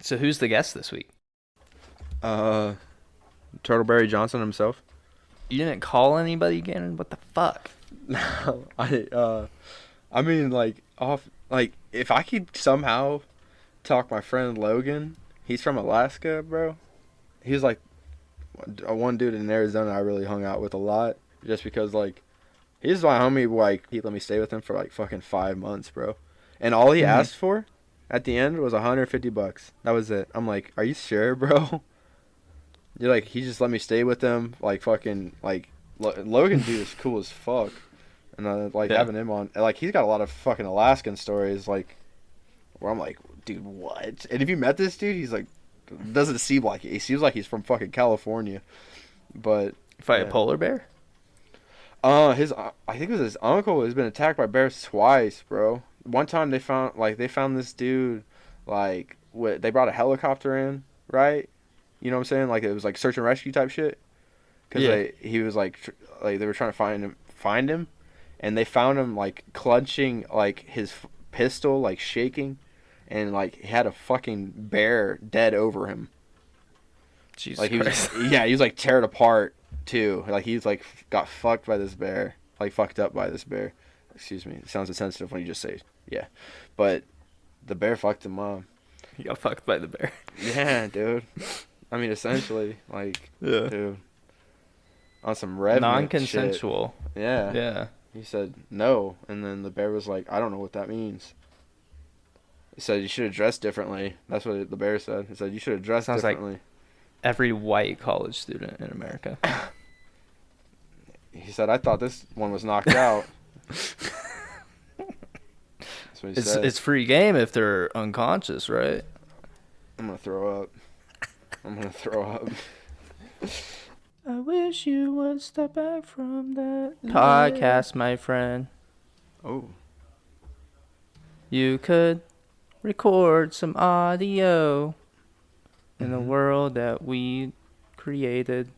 So who's the guest this week? Uh, Turtleberry Johnson himself. You didn't call anybody, Gannon? What the fuck? No, I mean, like if I could somehow talk my friend Logan, he's from Alaska, bro. He's like one dude in Arizona I really hung out with a lot, just because like he's my homie. Like he let me stay with him for like fucking 5 months, bro. And all he asked for at the end was $150. That was it. I'm like, are you sure, bro? You're like, he just let me stay with him, like fucking like Logan dude is cool as fuck, and like having him on, like he's got a lot of fucking Alaskan stories, like where I'm like, dude, what? And if you met this dude, he's like, doesn't seem like it. He seems like he's from fucking California, but Fight a polar bear? I think it was his uncle has been attacked by bears twice, bro. One time they found this dude, like they brought a helicopter in, right? You know what I'm saying? Like it was like search and rescue type shit. Cause he was like they were trying to find him, and they found him like clutching like his pistol, like shaking, and like he had a fucking bear dead over him. Jesus Like Christ. he was like teared apart too. Like he's like got fucked by this bear, like fucked up by this bear. Excuse me. It sounds insensitive when you just say yeah, but the bear fucked him up. You got fucked by the bear. Yeah, dude. I mean, essentially, like, Yeah. dude, on some revenant Non-consensual. shit. Yeah. Yeah. He said no, and then the bear was like, I don't know what that means. He said you should have dressed differently. That's what the bear said. He said you should have dressed Sounds like differently. every white college student in America. He said I thought this one was knocked out. That's what he said. It's free game if they're unconscious, right? I'm gonna throw up. I wish you would step back from that podcast, my friend. Oh. You could record some audio in the world that we created.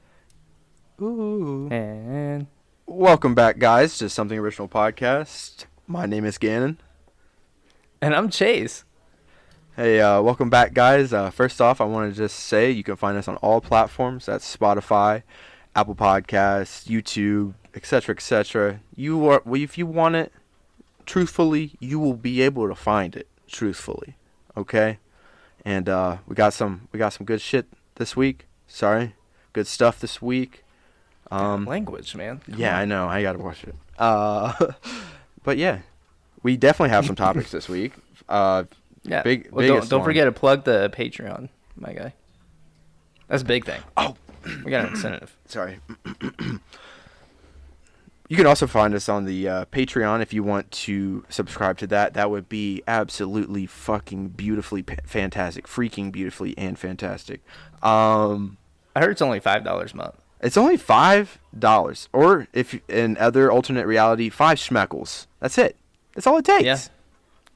Ooh. And Welcome back, guys, to Something Original Podcast. My name is Gannon. I'm Chase. Hey, welcome back, guys. First off, I want to just say you can find us on all platforms. That's Spotify, Apple Podcasts, YouTube, etc., etc. If you want it, truthfully, you will be able to find it truthfully. Okay, and we got some good shit this week. Sorry, good stuff this week. Language, man. Come Yeah, on. I know. I gotta watch it. But yeah, we definitely have some topics this week. Yeah. Big. Well, don't forget to plug the Patreon, my guy. That's a big thing. Oh, We got an incentive. sorry. You can also find us on the Patreon if you want to subscribe to that. That would be absolutely fucking beautifully fantastic. Freaking beautifully and fantastic. I heard it's only $5 a month. It's only $5. Or, if in other alternate reality, 5 schmeckles. That's it. That's all it takes. Yeah.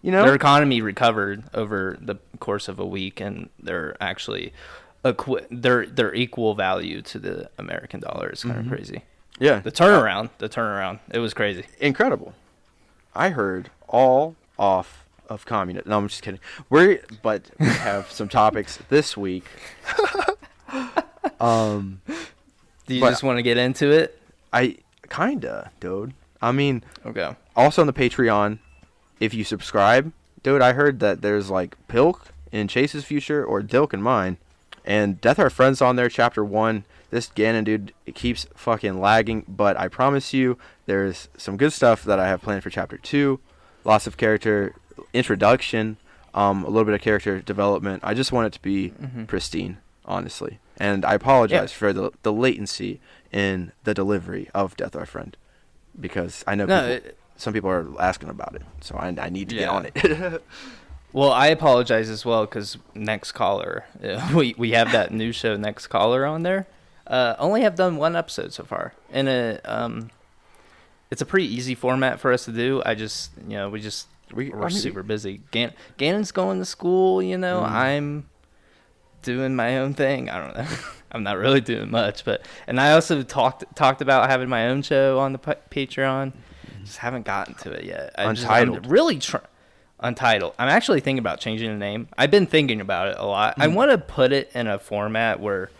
You know? Their economy recovered over the course of a week, and they're actually they're equal value to the American dollar. It's kind of crazy. Yeah. The turnaround, it was crazy. Incredible. I heard all off of communism. No, I'm just kidding. But we have some topics this week. Do you But- just want to get into it? I kinda, dude. I mean, Okay. also on the Patreon, if you subscribe, dude, I heard that there's like Pilk in Chase's future or Dilk in mine, and Death Our Friends on there, Chapter 1. This Gannon dude, it keeps fucking lagging, but I promise you, there's some good stuff that I have planned for Chapter 2. Lots of character introduction, a little bit of character development. I just want it to be pristine, honestly. And I apologize for the latency in the delivery of Death Our Friend, because I know some people are asking about it, so I need to get on it. Well, I apologize as well because Next Caller, we have that new show Next Caller on there. Only have done one episode so far, and it's a pretty easy format for us to do. We're super busy. Gannon's going to school, I'm doing my own thing. I don't know. I'm not really doing much, and I also talked about having my own show on the Patreon. Just haven't gotten to it yet. Untitled. I'm really trying. Untitled. I'm actually thinking about changing the name. I've been thinking about it a lot. I want to put it in a format where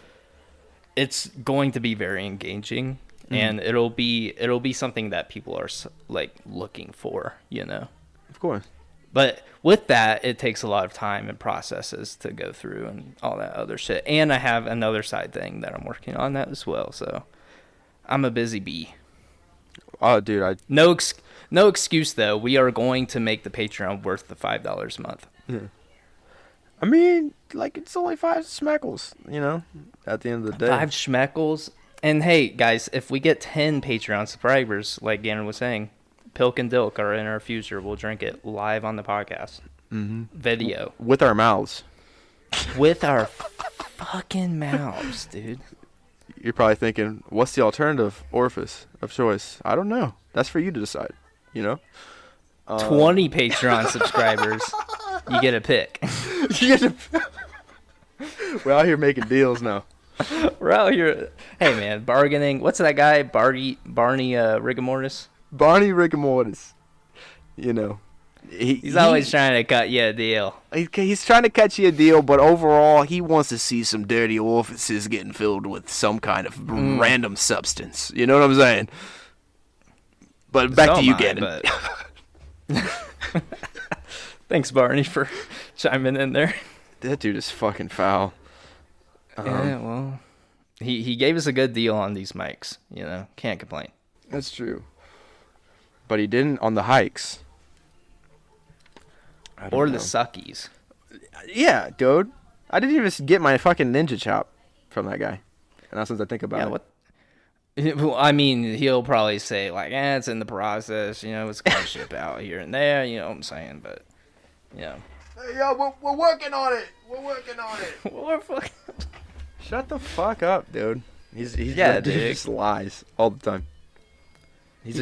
it's going to be very engaging, and it'll be something that people are like looking for, you know. Of course. But with that, it takes a lot of time and processes to go through and all that other shit. And I have another side thing that I'm working on that as well. So I'm a busy bee. Oh, dude, no excuse though. We are going to make the Patreon worth the $5 a month. Yeah. I mean, like, it's only 5 schmeckles, you know, at the end of the day. 5 schmeckles. And hey, guys, if we get 10 Patreon subscribers, like Gannon was saying, Pilk and Dilk are in our future. We'll drink it live on the podcast. Video. With our mouths. With our fucking mouths, dude. You're probably thinking, what's the alternative orifice of choice? I don't know. That's for you to decide, you know? 20 Patreon subscribers, you get a pick. We're out here making deals now. We're out here. Hey, man, bargaining. What's that guy? Barney Rigamortis? Barney Rigamortis. You know. He's always trying to cut you a deal. He's trying to cut you a deal, but overall, he wants to see some dirty orifices getting filled with some kind of random substance. You know what I'm saying? But back to you, Gannon. Thanks, Barney, for chiming in there. That dude is fucking foul. Yeah, well, he gave us a good deal on these mics. You know, can't complain. That's true. But he didn't on the hikes. Or the suckies. Yeah, dude. I didn't even get my fucking ninja chop from that guy. And that's what I think about it. Well, I mean, he'll probably say, like, it's in the process. You know, it's going to ship out here and there. You know what I'm saying? But, you know. Hey, yo, we're working on it. We're working on it. We're fucking... Shut the fuck up, dude. He's dude. He just lies all the time. He's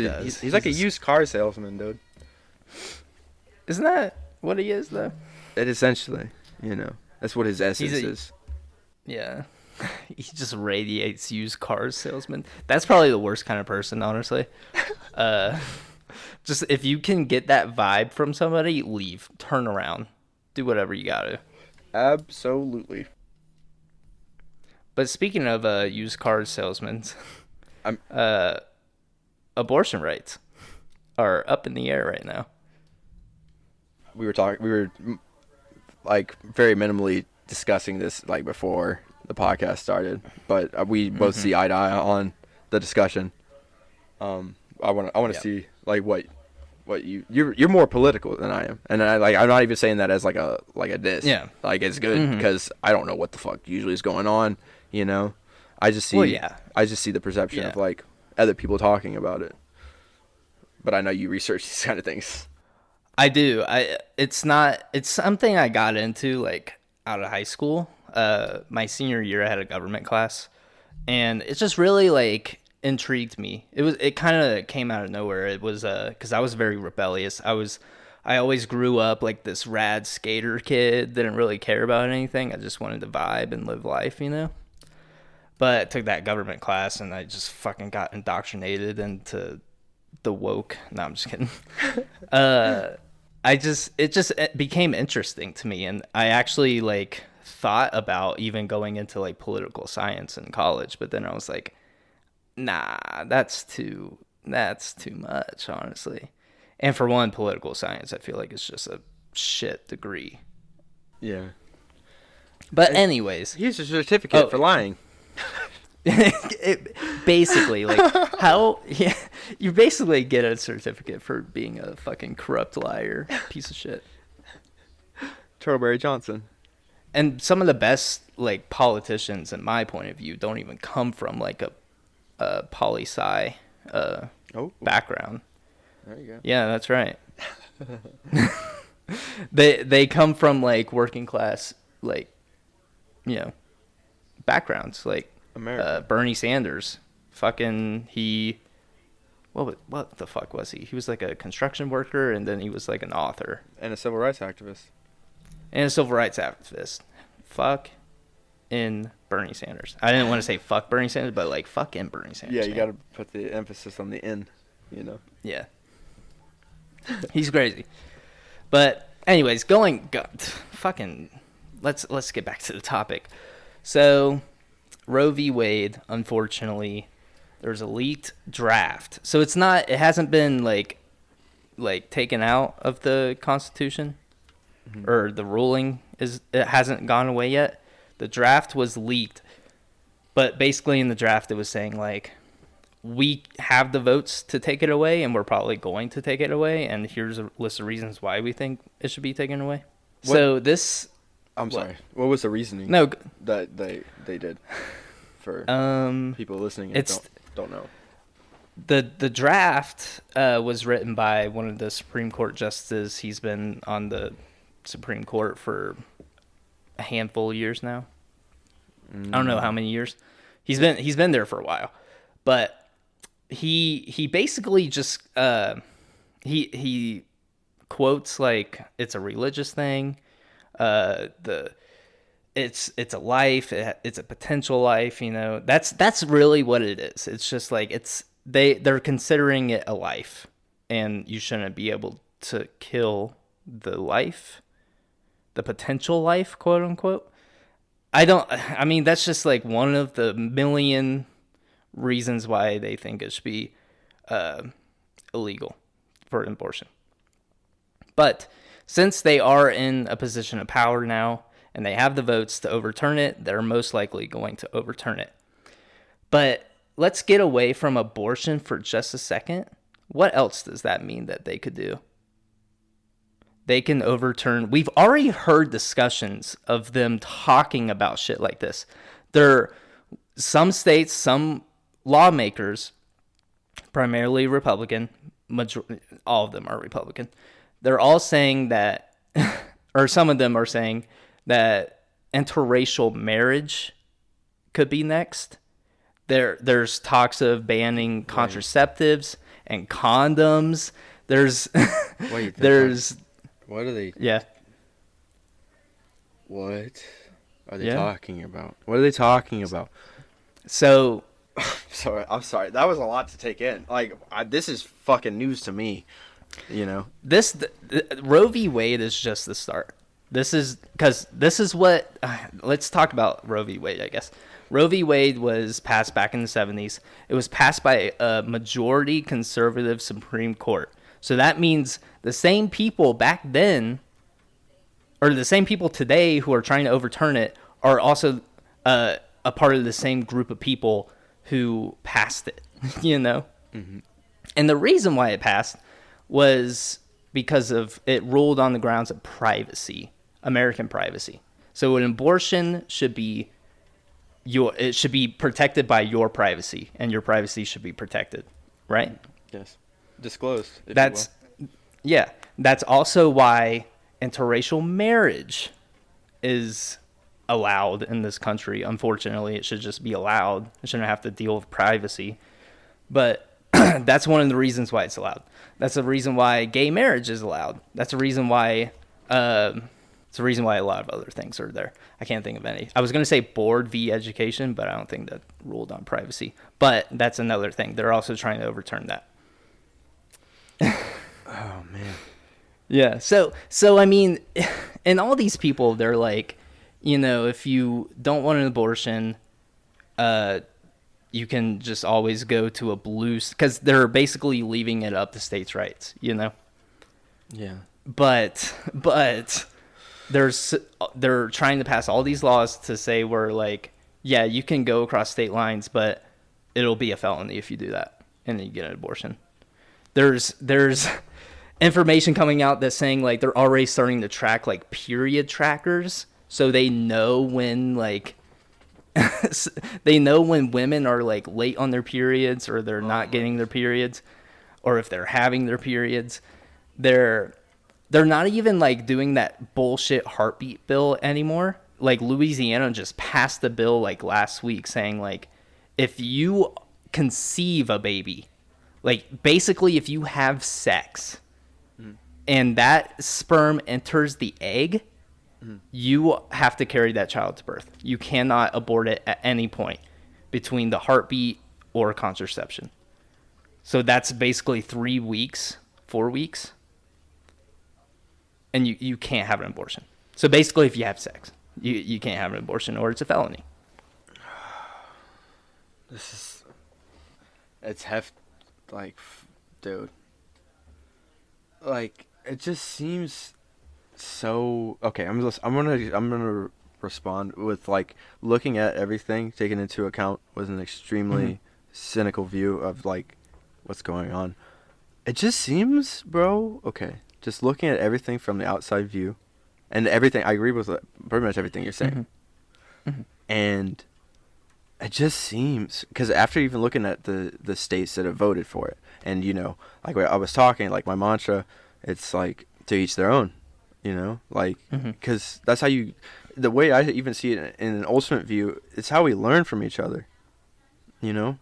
like a used car salesman, dude. Isn't that what he is, though? It essentially, you know, that's what his essence is. Yeah. He just radiates used car salesman. That's probably the worst kind of person, honestly. Just if you can get that vibe from somebody, leave. Turn around. Do whatever you gotta. Absolutely. But speaking of used car salesmen, abortion rights are up in the air right now. We were like very minimally discussing this like before the podcast started, but we both see eye to eye on the discussion. I want to see like what you're more political than I am, and I'm not even saying that as like a diss. Yeah, like it's good because I don't know what the fuck usually is going on. You know, I just see the perception of like other people talking about it. But I know you research these kind of things. I do. It's something I got into like out of high school. My senior year I had a government class, and it just really like intrigued me. It kind of came out of nowhere. It was cuz I was very rebellious. I always grew up like this rad skater kid, didn't really care about anything. I just wanted to vibe and live life, you know? But I took that government class and I just fucking got indoctrinated into the woke. No, I'm just kidding. It became interesting to me, and I actually like thought about even going into like political science in college, but then I was like, nah, that's too much, honestly. And for one, political science, I feel like it's just a shit degree. Yeah. But anyways, here's a certificate for lying. Basically, like you basically get a certificate for being a fucking corrupt liar, piece of shit. Turtleberry Johnson. And some of the best like politicians, in my point of view, don't even come from like a poli-sci background. There you go. Yeah, that's right. They come from like working class, like, you know, backgrounds, like Bernie Sanders. Fucking what the fuck was he? He was like a construction worker, and then he was like an author and a civil rights activist. Fuck in Bernie Sanders. I didn't want to say fuck Bernie Sanders, but like fuck in Bernie Sanders. Yeah, you got to put the emphasis on the "in," you know. Yeah. He's crazy. But anyways, fucking, let's get back to the topic. So, Roe v. Wade, unfortunately, there's a leaked draft. So it hasn't been like taken out of the Constitution, or the ruling it hasn't gone away yet. The draft was leaked, but basically in the draft it was saying like, we have the votes to take it away, and we're probably going to take it away, and here's a list of reasons why we think it should be taken away. What? So this... Sorry. What was the reasoning No, that they did for people listening and don't know? The draft was written by one of the Supreme Court justices. He's been on the Supreme Court for a handful of years now. I don't know how many years. He's been there for a while, but he basically just he quotes like it's a religious thing. It's a life. It's a potential life. You know, that's really what it is. It's just like they're considering it a life, and you shouldn't be able to kill the life, the potential life, quote unquote. I mean, that's just like one of the million reasons why they think it should be illegal for abortion. But since they are in a position of power now and they have the votes to overturn it, they're most likely going to overturn it. But let's get away from abortion for just a second. What else does that mean that they could do? They can overturn. We've already heard discussions of them talking about shit like this. Some states, some lawmakers, primarily Republican, all of them are Republican. They're all saying that, or some of them are saying that interracial marriage could be next. There's talks of banning contraceptives and condoms. What are they? Yeah. What are they talking about? What are they talking about? So, I'm sorry. That was a lot to take in. Like, this is fucking news to me. You know, Roe v. Wade is just the start. This is what. Let's talk about Roe v. Wade. I guess Roe v. Wade was passed back in the 70s. It was passed by a majority conservative Supreme Court. So that means the same people back then, or the same people today who are trying to overturn it, are also a part of the same group of people who passed it, you know? Mm-hmm. And the reason why it passed was because of it ruled on the grounds of privacy, American privacy. So an abortion should be protected by your privacy, and your privacy should be protected, right? Yes. Disclosed. That's also why interracial marriage is allowed in this country. Unfortunately, it should just be allowed. It shouldn't have to deal with privacy. But that's one of the reasons why it's allowed. That's the reason why gay marriage is allowed. That's the reason why it's the reason why a lot of other things are there. I can't think of any. I was going to say board v. education, but I don't think that ruled on privacy. But that's another thing. They're also trying to overturn that. Oh man. Yeah. So I mean, and all these people, they're like, you know, if you don't want an abortion, you can just always go to a blue, because they're basically leaving it up to states' rights, you know. Yeah. But they're trying to pass all these laws to say we're like, yeah, you can go across state lines, but it'll be a felony if you do that, and then you get an abortion. There's information coming out that's saying like they're already starting to track like period trackers, so they know when like they know when women are like late on their periods, or they're not getting their periods, or if they're having their periods. They're not even like doing that bullshit heartbeat bill anymore. Like Louisiana just passed the bill like last week saying like, if you conceive a baby, like basically if you have sex and that sperm enters the egg, you have to carry that child to birth. You cannot abort it at any point between the heartbeat or contraception. So that's basically 3 weeks, 4 weeks. and you can't have an abortion. So basically, if you have sex, you can't have an abortion, or it's a felony. It's like, dude. Like, it just seems so. Okay, I'm gonna respond with, like, looking at everything taken into account with an extremely cynical view of, like, what's going on. It just seems, bro. Okay, just looking at everything from the outside view, and everything. I agree with pretty much everything you're saying, and it just seems, because after even looking at the states that have voted for it, and, you know, like I was talking, like, my mantra, it's like, to each their own, you know, like, because that's how the way I even see it in an ultimate view, it's how we learn from each other, you know,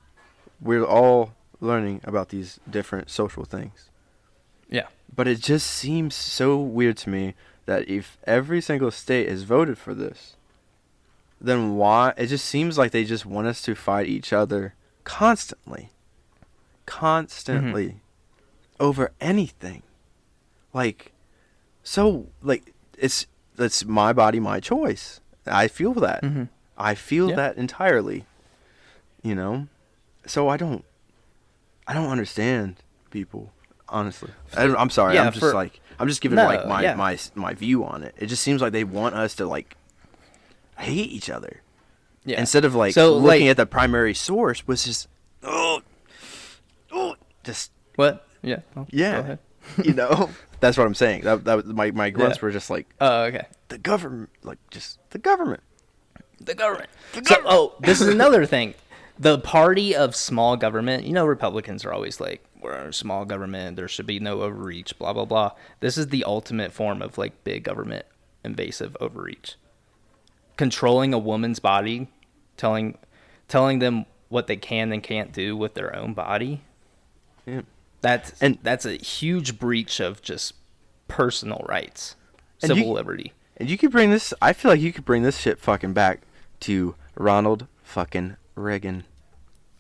we're all learning about these different social things. Yeah. But it just seems so weird to me that if every single state has voted for this, then why? It just seems like they just want us to fight each other constantly over anything. Like, so, like, it's my body, my choice. I feel that. I feel that entirely. You know, so I don't understand people, honestly. I'm sorry. Yeah, I'm just giving my view on it. It just seems like they want us to, like, hate each other, instead of, like, looking at the primary source, which is just what? Yeah. Go ahead. You know, that's what I'm saying. That my grunts were just like, oh, okay. The government, like, just the government. So, this is another thing. The party of small government, you know, Republicans are always like, we're a small government, there should be no overreach, blah, blah, blah. This is the ultimate form of, like, big government invasive overreach. Controlling a woman's body, telling them what they can and can't do with their own body. Yeah. That's a huge breach of just personal rights, civil liberty. And you could bring this, I feel like you could bring this shit fucking back to Ronald fucking Reagan.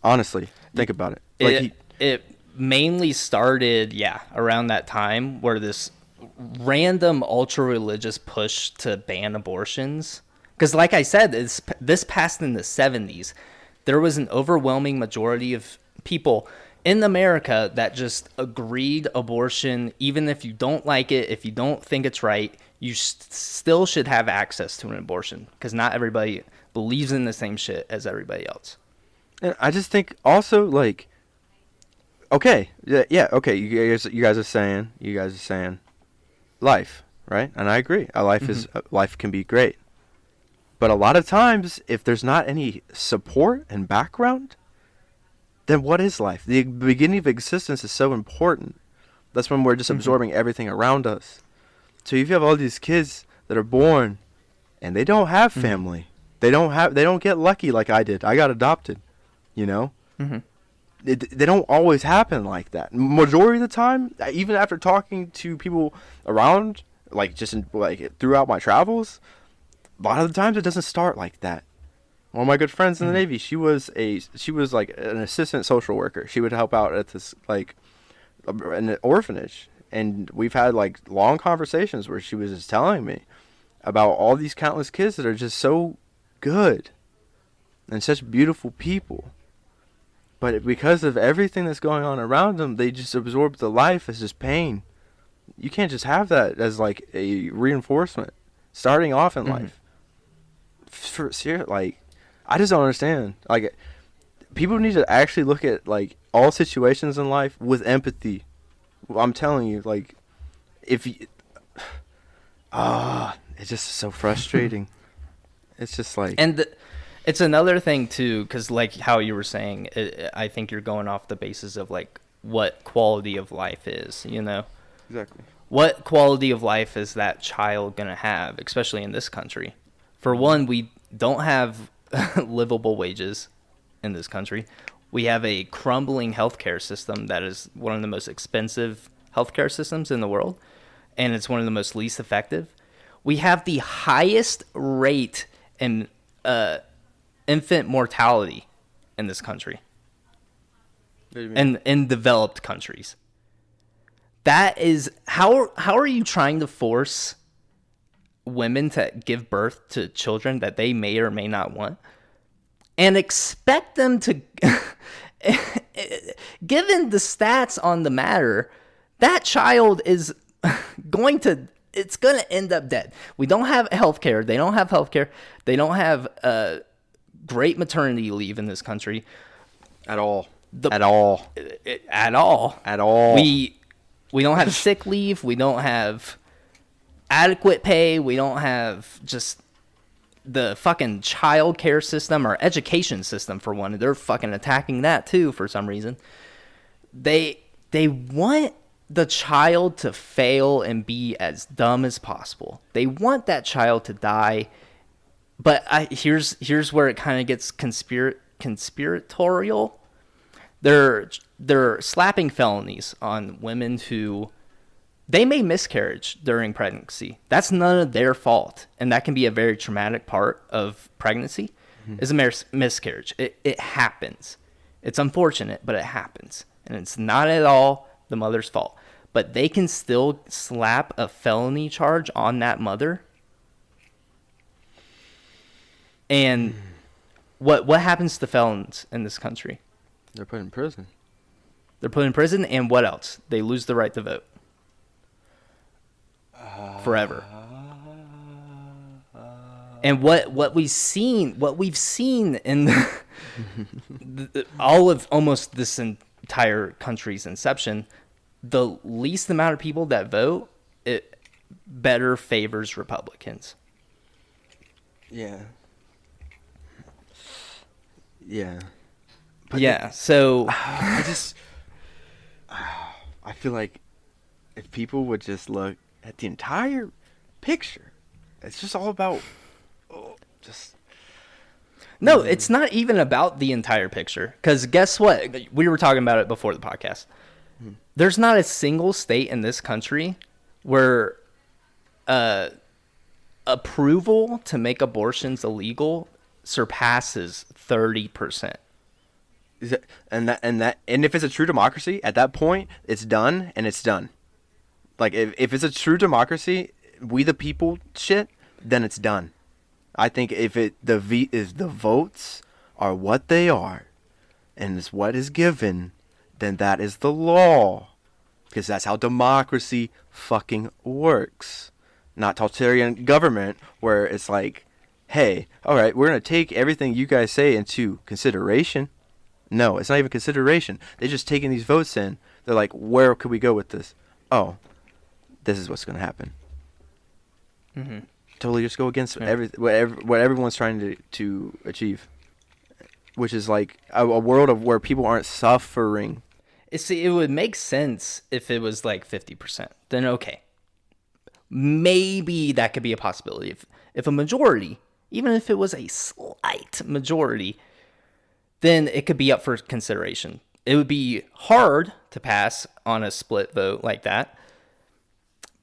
Honestly, think about it. Like, it mainly started, around that time, where this random ultra-religious push to ban abortions. Because, like I said, this passed in the 70s. There was an overwhelming majority of people in America that just agreed abortion, even if you don't like it, if you don't think it's right, you still should have access to an abortion. Because not everybody believes in the same shit as everybody else. And I just think also, like, okay, okay, you guys are saying life, right? And I agree. Life can be great. But a lot of times, if there's not any support and background, then what is life? The beginning of existence is so important. That's when we're just absorbing everything around us. So if you have all these kids that are born and they don't have family, they don't get lucky like I did. I got adopted, you know? They don't always happen like that. Majority of the time, even after talking to people around, like, just throughout my travels, a lot of the times it doesn't start like that. One of my good friends in the Navy, she was like an assistant social worker. She would help out at this, like, an orphanage, and we've had, like, long conversations where she was just telling me about all these countless kids that are just so good and such beautiful people, but because of everything that's going on around them, they just absorb the life as just pain. You can't just have that as, like, a reinforcement starting off in life. Like, I just don't understand. Like, people need to actually look at, like, all situations in life with empathy. I'm telling you, like, if you, it's just so frustrating. It's just like, and it's another thing too, because, like, how you were saying, I think you're going off the basis of, like, what quality of life is, you know? Exactly. What quality of life is that child gonna have, especially in this country? For one, we don't have livable wages in this country. We have a crumbling healthcare system that is one of the most expensive healthcare systems in the world, and it's one of the most least effective. We have the highest rate in infant mortality in this country, and in developed countries. That is how are you trying to force women to give birth to children that they may or may not want and expect them to given the stats on the matter, that child is it's going to end up dead. We don't have healthcare. They don't have healthcare. They don't have great maternity leave in this country At all. at all. We don't have sick leave. We don't have adequate pay. We don't have just the fucking child care system or education system, for one. They're fucking attacking that too for some reason. They want the child to fail and be as dumb as possible. They want that child to die. But here's where it kind of gets conspiratorial. They're slapping felonies on women who they may miscarriage during pregnancy. That's none of their fault, and that can be a very traumatic part of pregnancy. Is a miscarriage. It happens. It's unfortunate, but it happens, and it's not at all the mother's fault. But they can still slap a felony charge on that mother. And what happens to felons in this country? They're put in prison. They're put in prison, and what else? They lose the right to vote. Forever. And what we've seen in all of almost this entire country's inception, the least amount of people that vote, it better favors Republicans. Yeah. Yeah. But yeah, so I feel like if people would just look at the entire picture, it's just all about No, it's not even about the entire picture. Because guess what? We were talking about it before the podcast. There's not a single state in this country where approval to make abortions illegal surpasses 30%. And if it's a true democracy, at that point, it's done and it's done. Like if it's a true democracy, we the people shit, then it's done. I think if the votes are what they are, and it's what is given, then that is the law, because that's how democracy fucking works. Not totalitarian government where it's like, hey, all right, we're gonna take everything you guys say into consideration. No, it's not even consideration. They're just taking these votes in. They're like, where could we go with this? Oh, this is what's gonna happen. Mm-hmm. Totally just go against what everyone's trying to achieve, which is like a world of where people aren't suffering. See, it would make sense if it was like 50%. Then okay, maybe that could be a possibility. If a majority, even if it was a slight majority, then it could be up for consideration. It would be hard to pass on a split vote like that,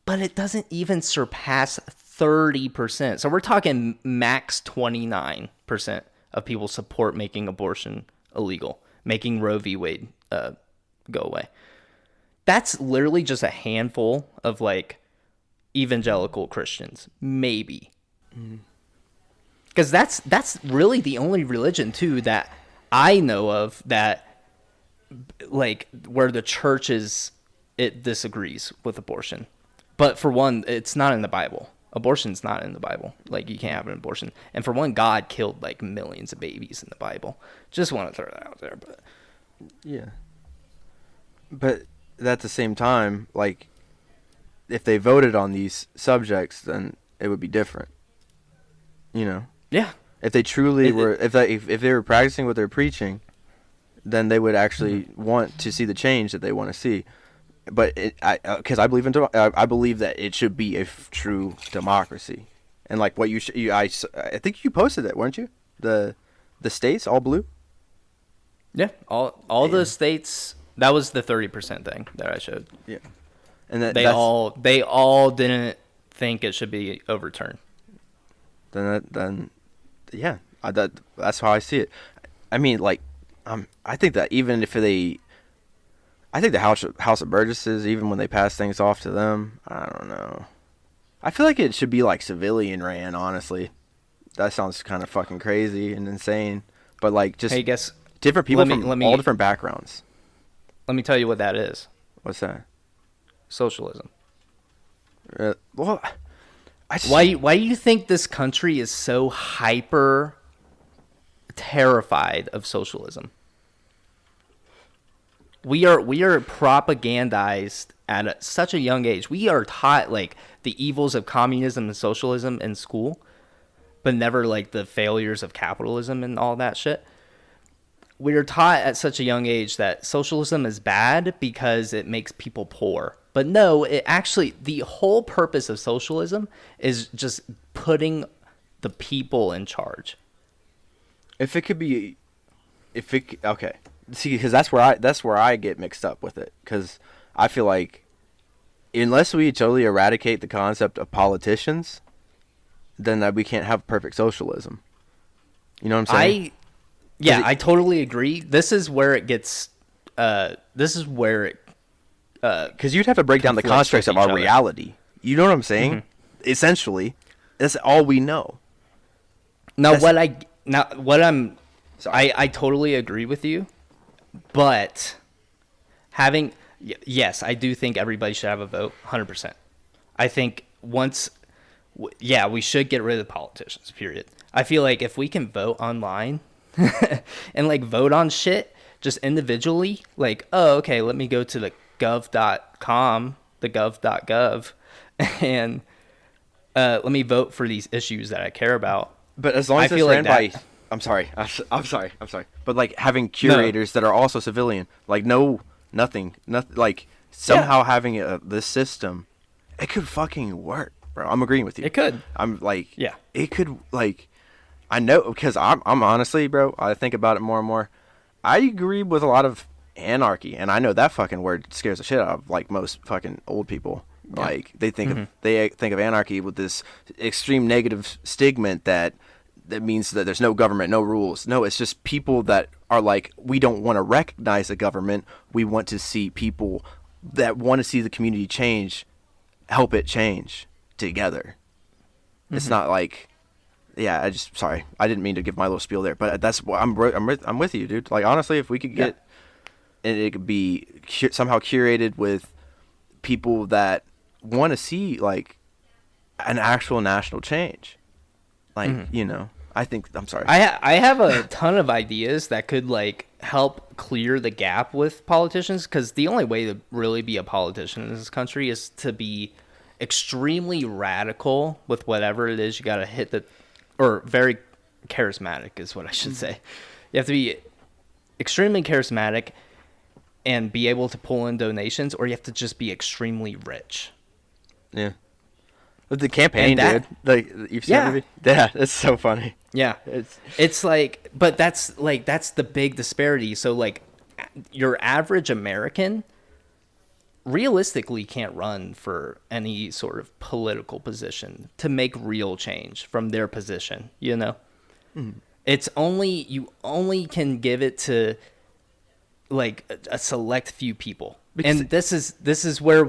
but it doesn't even surpass 30%. So we're talking max 29% of people support making abortion illegal, making Roe v. Wade go away. That's literally just a handful of like evangelical Christians, maybe. Because that's really the only religion too that I know of that like where the church it disagrees with abortion. But for one, it's not in the Bible. Abortion's not in the Bible. Like, you can't have an abortion. And for one, God killed like millions of babies in the Bible. Just want to throw that out there. But yeah. But at the same time, like, if they voted on these subjects, then it would be different. You know? Yeah. If they truly were, if they were practicing what they're preaching, then they would actually want to see the change that they want to see. But because I believe that it should be a true democracy, and like what I think you posted it, weren't you? The states all blue. Yeah, all the states. That was the 30% thing that I showed. Yeah, and they all didn't think it should be overturned. Then yeah, that's how I see it. I mean, like, I think that even if I think the House of Burgesses, even when they pass things off to them, I don't know. I feel like it should be like civilian ran. Honestly, that sounds kind of fucking crazy and insane. But like just Hey, guess different people let me from let all me different backgrounds. let me tell you what that is. What's that? Socialism. Well, I just, Why do you think this country is so hyper terrified of socialism? We are propagandized at such a young age. We are taught like the evils of communism and socialism in school, but never like the failures of capitalism and all that shit. We are taught at such a young age that socialism is bad because it makes people poor. But no, it actually, the whole purpose of socialism is just putting the people in charge. if it could be, if it okay, see, because that's where I get mixed up with it, because I feel like unless we totally eradicate the concept of politicians, then that we can't have perfect socialism. You know what I'm saying? I totally agree. This is where it gets, Because you'd have to break down the conflicts constructs with of our each other. reality. You know what I'm saying? Mm-hmm. Essentially, that's all we know. Now, Sorry. I totally agree with you, but yes, I do think everybody should have a vote, 100%. I think we should get rid of the politicians, period. I feel like if we can vote online and like vote on shit just individually, like, oh, okay, let me go to the gov.com, the gov.gov, and let me vote for these issues that I care about. But as long as it's ran by, I'm sorry. But like having curators that are also civilian, like nothing, like somehow having this system, it could fucking work, bro. I'm agreeing with you. It could. I'm like, Yeah. It could, like, I know, because I'm honestly, bro, I think about it more and more. I agree with a lot of anarchy, and I know that fucking word scares the shit out of like most fucking old people. Yeah. Like they think of anarchy with this extreme negative stigma that means that there's no government, no rules. No, it's just people that are like, we don't want to recognize the government. We want to see people that want to see the community change, help it change together. It's not like, yeah, sorry, I didn't mean to give my little spiel there, but that's what I'm with you, dude. Like, honestly, if we could get, and it could be somehow curated with people that want to see like an actual national change, like I think, I'm sorry. I have a ton of ideas that could like help clear the gap with politicians, because the only way to really be a politician in this country is to be extremely radical with whatever it is you got to hit or very charismatic is what I should say. You have to be extremely charismatic and be able to pull in donations, or you have to just be extremely rich. Yeah. With the campaign, dude. Like, you've seen the movie? Yeah, it's so funny. Yeah. It's like, but that's the big disparity. So like your average American realistically can't run for any sort of political position to make real change from their position, you know? It's you only can give it to like a select few people. Because this is where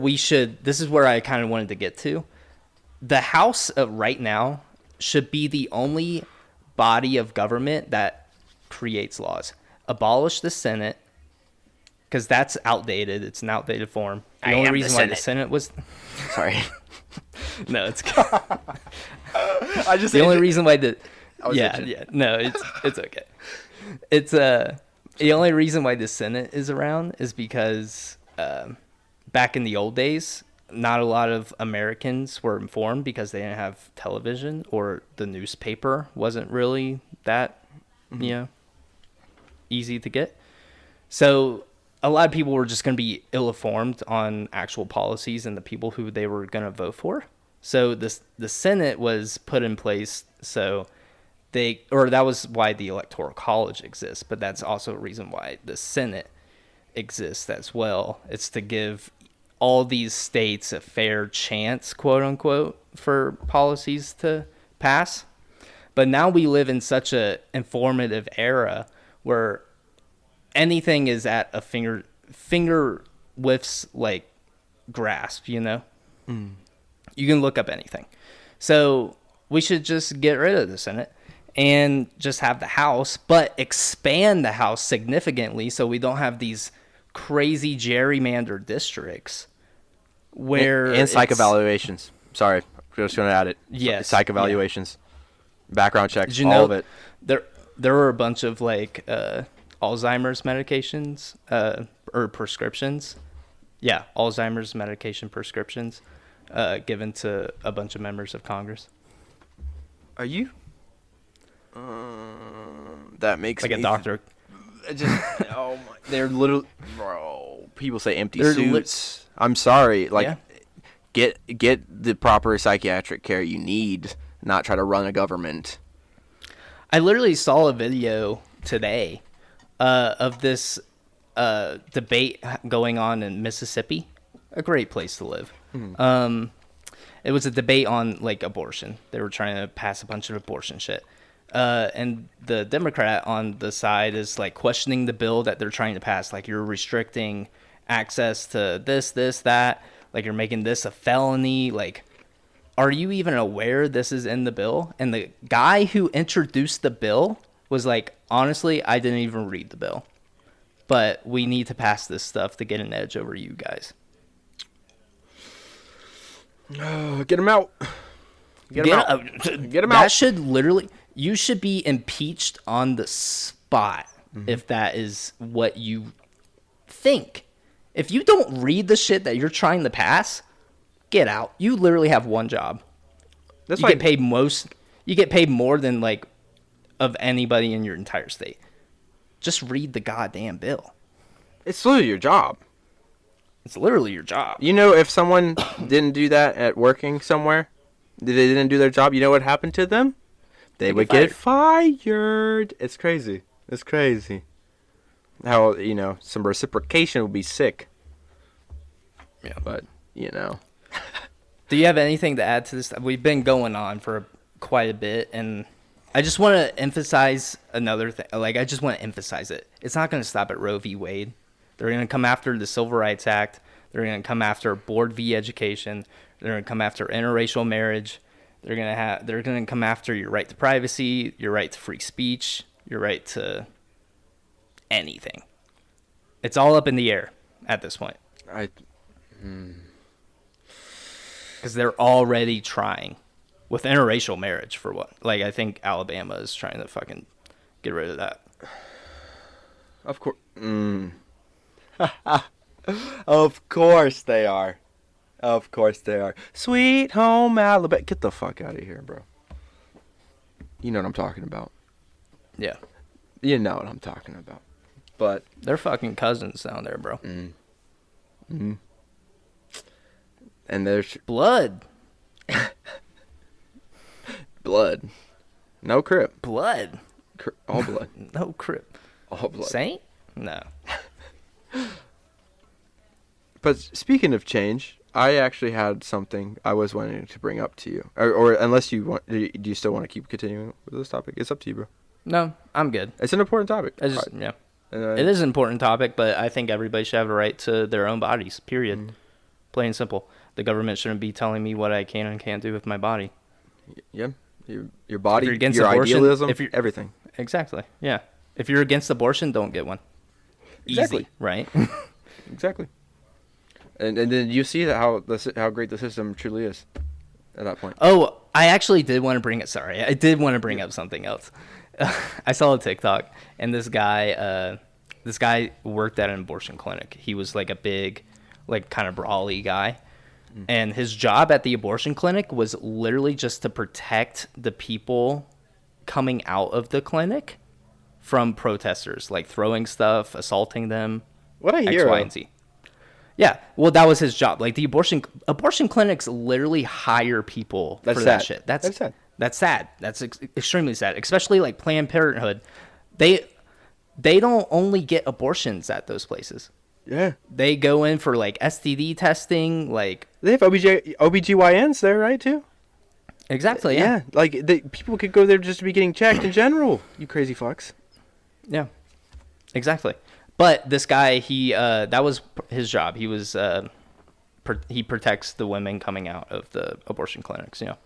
I kind of wanted to get to. The House right now should be the only body of government that creates laws. Abolish the Senate, because that's outdated. It's an outdated form. The only reason why the Senate was... Sorry. No, it's... The only reason why the... No, it's okay. It's the only reason why the Senate is around is because back in the old days, not a lot of Americans were informed because they didn't have television, or the newspaper wasn't really that, easy to get. So a lot of people were just going to be ill-informed on actual policies and the people who they were going to vote for. So the Senate was put in place so that was why the Electoral College exists, but that's also a reason why the Senate exists as well. It's to give all these states a fair chance, quote unquote, for policies to pass. But now we live in such a informative era where anything is at a finger widths like grasp, you know? Mm. You can look up anything. So we should just get rid of the Senate and just have the House, but expand the House significantly so we don't have these crazy gerrymandered districts where and psych evaluations. Sorry, just going to add it. Yes, psych evaluations, background checks, Did you all know of it. there were a bunch of like Alzheimer's medications or prescriptions. Yeah, Alzheimer's medication prescriptions given to a bunch of members of Congress. Are you? That makes Like me a doctor. Just oh my! They're little bro. People say empty They're suits. I'm sorry. Like, Yeah. get the proper psychiatric care you need. Not try to run a government. I literally saw a video today of this debate going on in Mississippi, a great place to live. It was a debate on like abortion. They were trying to pass a bunch of abortion shit. And the Democrat on the side is like questioning the bill that they're trying to pass. Like, you're restricting access to this, that. Like, you're making this a felony. Like, are you even aware this is in the bill? And the guy who introduced the bill was like, honestly, I didn't even read the bill. But we need to pass this stuff to get an edge over you guys. Get him out. Get him out. Get him out. That should literally... You should be impeached on the spot if that is what you think. If you don't read the shit that you're trying to pass, get out. You literally have one job. That's You get paid You get paid more than like of anybody in your entire state. Just read the goddamn bill. It's literally your job. It's literally your job. You know, if someone didn't do that at working somewhere, they didn't do their job, you know what happened to them? They would get fired. It's crazy. It's crazy. How, you know, some reciprocation would be sick. Yeah. But, you know. Do you have anything to add to this? We've been going on for quite a bit, and I just want to emphasize another thing. Like, I just want to emphasize it. It's not going to stop at Roe v. Wade. They're going to come after the Civil Rights Act. They're going to come after Board v. Education. They're going to come after interracial marriage. They're going to come after your right to privacy, your right to free speech, your right to anything. It's all up in the air at this point. Because they're already trying with interracial marriage for what? Like, I think Alabama is trying to fucking get rid of that. Of course. Of course they are. Of course they are. Sweet home Alabama. Get the fuck out of here, bro. You know what I'm talking about. Yeah. You know what I'm talking about. But they're fucking cousins down there, bro. And there's blood. Blood. No crip. Blood. All blood. No crip. All blood. Saint? No. But speaking of change, I actually had something I was wanting to bring up to you. Or unless you want, do you still want to keep continuing with this topic? It's up to you, bro. No, I'm good. It's an important topic. Yeah. It is an important topic, but I think everybody should have a right to their own bodies, period. Plain and simple. The government shouldn't be telling me what I can and can't do with my body. Yeah. Your body, your abortion, idealism, everything. Exactly. Yeah. If you're against abortion, don't get one. Exactly. Easy, right? Exactly. And then you see how great the system truly is at that point. Oh, I actually did want to bring it. Sorry, I did want to bring up something else. I saw a TikTok, and this guy worked at an abortion clinic. He was like a big, like kind of brawly guy, and his job at the abortion clinic was literally just to protect the people coming out of the clinic from protesters, like throwing stuff, assaulting them. What a hero. X, Y, and Z. Yeah, well, that was his job. Like, the abortion clinics literally hire people for that shit. That's sad. That's sad. That's extremely sad. Especially like Planned Parenthood, they don't only get abortions at those places. Yeah, they go in for like STD testing. Like, they have OBGYNs there, right? Too. Exactly. Yeah. Like people could go there just to be getting checked in general. You crazy fucks. Yeah. Exactly. But this guy, that was his job. He was he protects the women coming out of the abortion clinics, you know.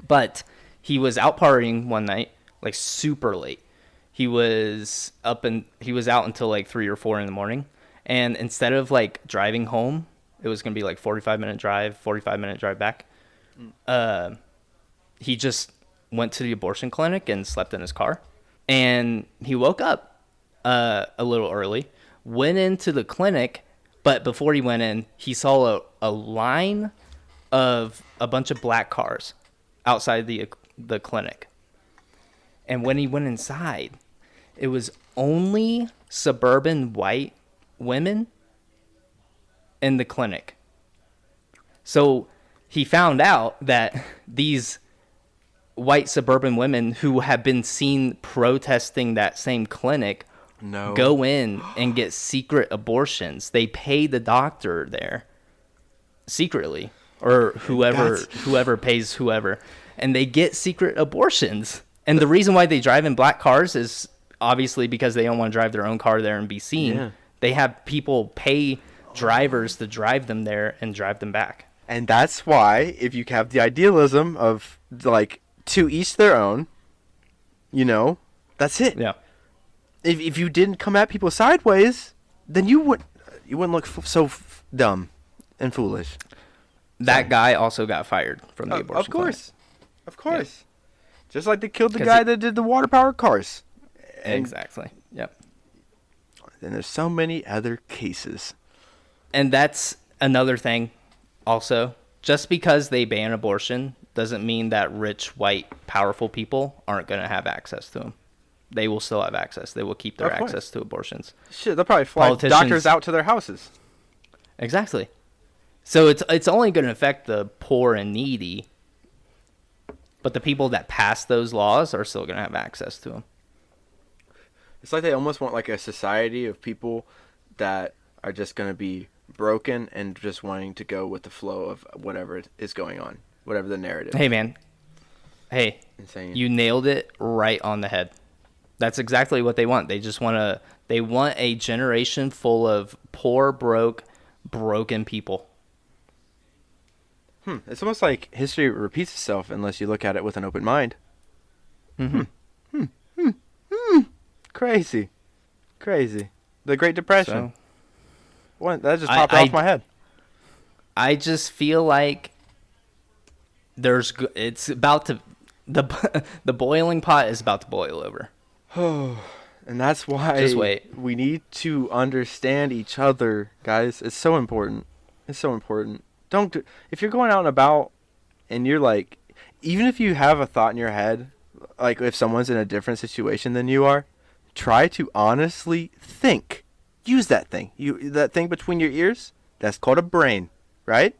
But he was out partying one night, like super late. He was out until like 3 or 4 in the morning. And instead of like driving home, it was going to be like 45-minute drive back. He just went to the abortion clinic and slept in his car. And he woke up a little early, went into the clinic, but before he went in, he saw a line of a bunch of black cars outside the clinic. And when he went inside, it was only suburban white women in the clinic. So he found out that these white suburban women who have been seen protesting that same clinic go in and get secret abortions. They pay the doctor there secretly, or whoever pays whoever, and they get secret abortions. And the reason why they drive in black cars is obviously because they don't want to drive their own car there and be seen. Yeah. They have people pay drivers to drive them there and drive them back. And that's why, if you have the idealism of like to each their own, you know, that's it. Yeah. If you didn't come at people sideways, then you wouldn't look so dumb and foolish. That guy also got fired from the abortion clinic. Of course. Yeah. Just like they killed the guy that did the water-powered cars. Exactly. Yep. And there's so many other cases. And that's another thing also. Just because they ban abortion doesn't mean that rich, white, powerful people aren't going to have access to them. They will still have access. They will keep their access to abortions. Shit, they'll probably fly doctors out to their houses. Exactly. So it's only going to affect the poor and needy, but the people that pass those laws are still going to have access to them. It's like they almost want like a society of people that are just going to be broken and just wanting to go with the flow of whatever is going on, whatever the narrative. Hey, man. Hey, insane. You nailed it right on the head. That's exactly what they want. They just want a generation full of poor, broken people. It's almost like history repeats itself unless you look at it with an open mind. Crazy. The Great Depression. That just popped off my head. I just feel like it's about to the boiling pot is about to boil over. And that's why just wait. We need to understand each other, guys. It's so important. If you're going out and about and you're like, even if you have a thought in your head, like if someone's in a different situation than you are, try to honestly think. Use that thing. That thing between your ears, that's called a brain, right?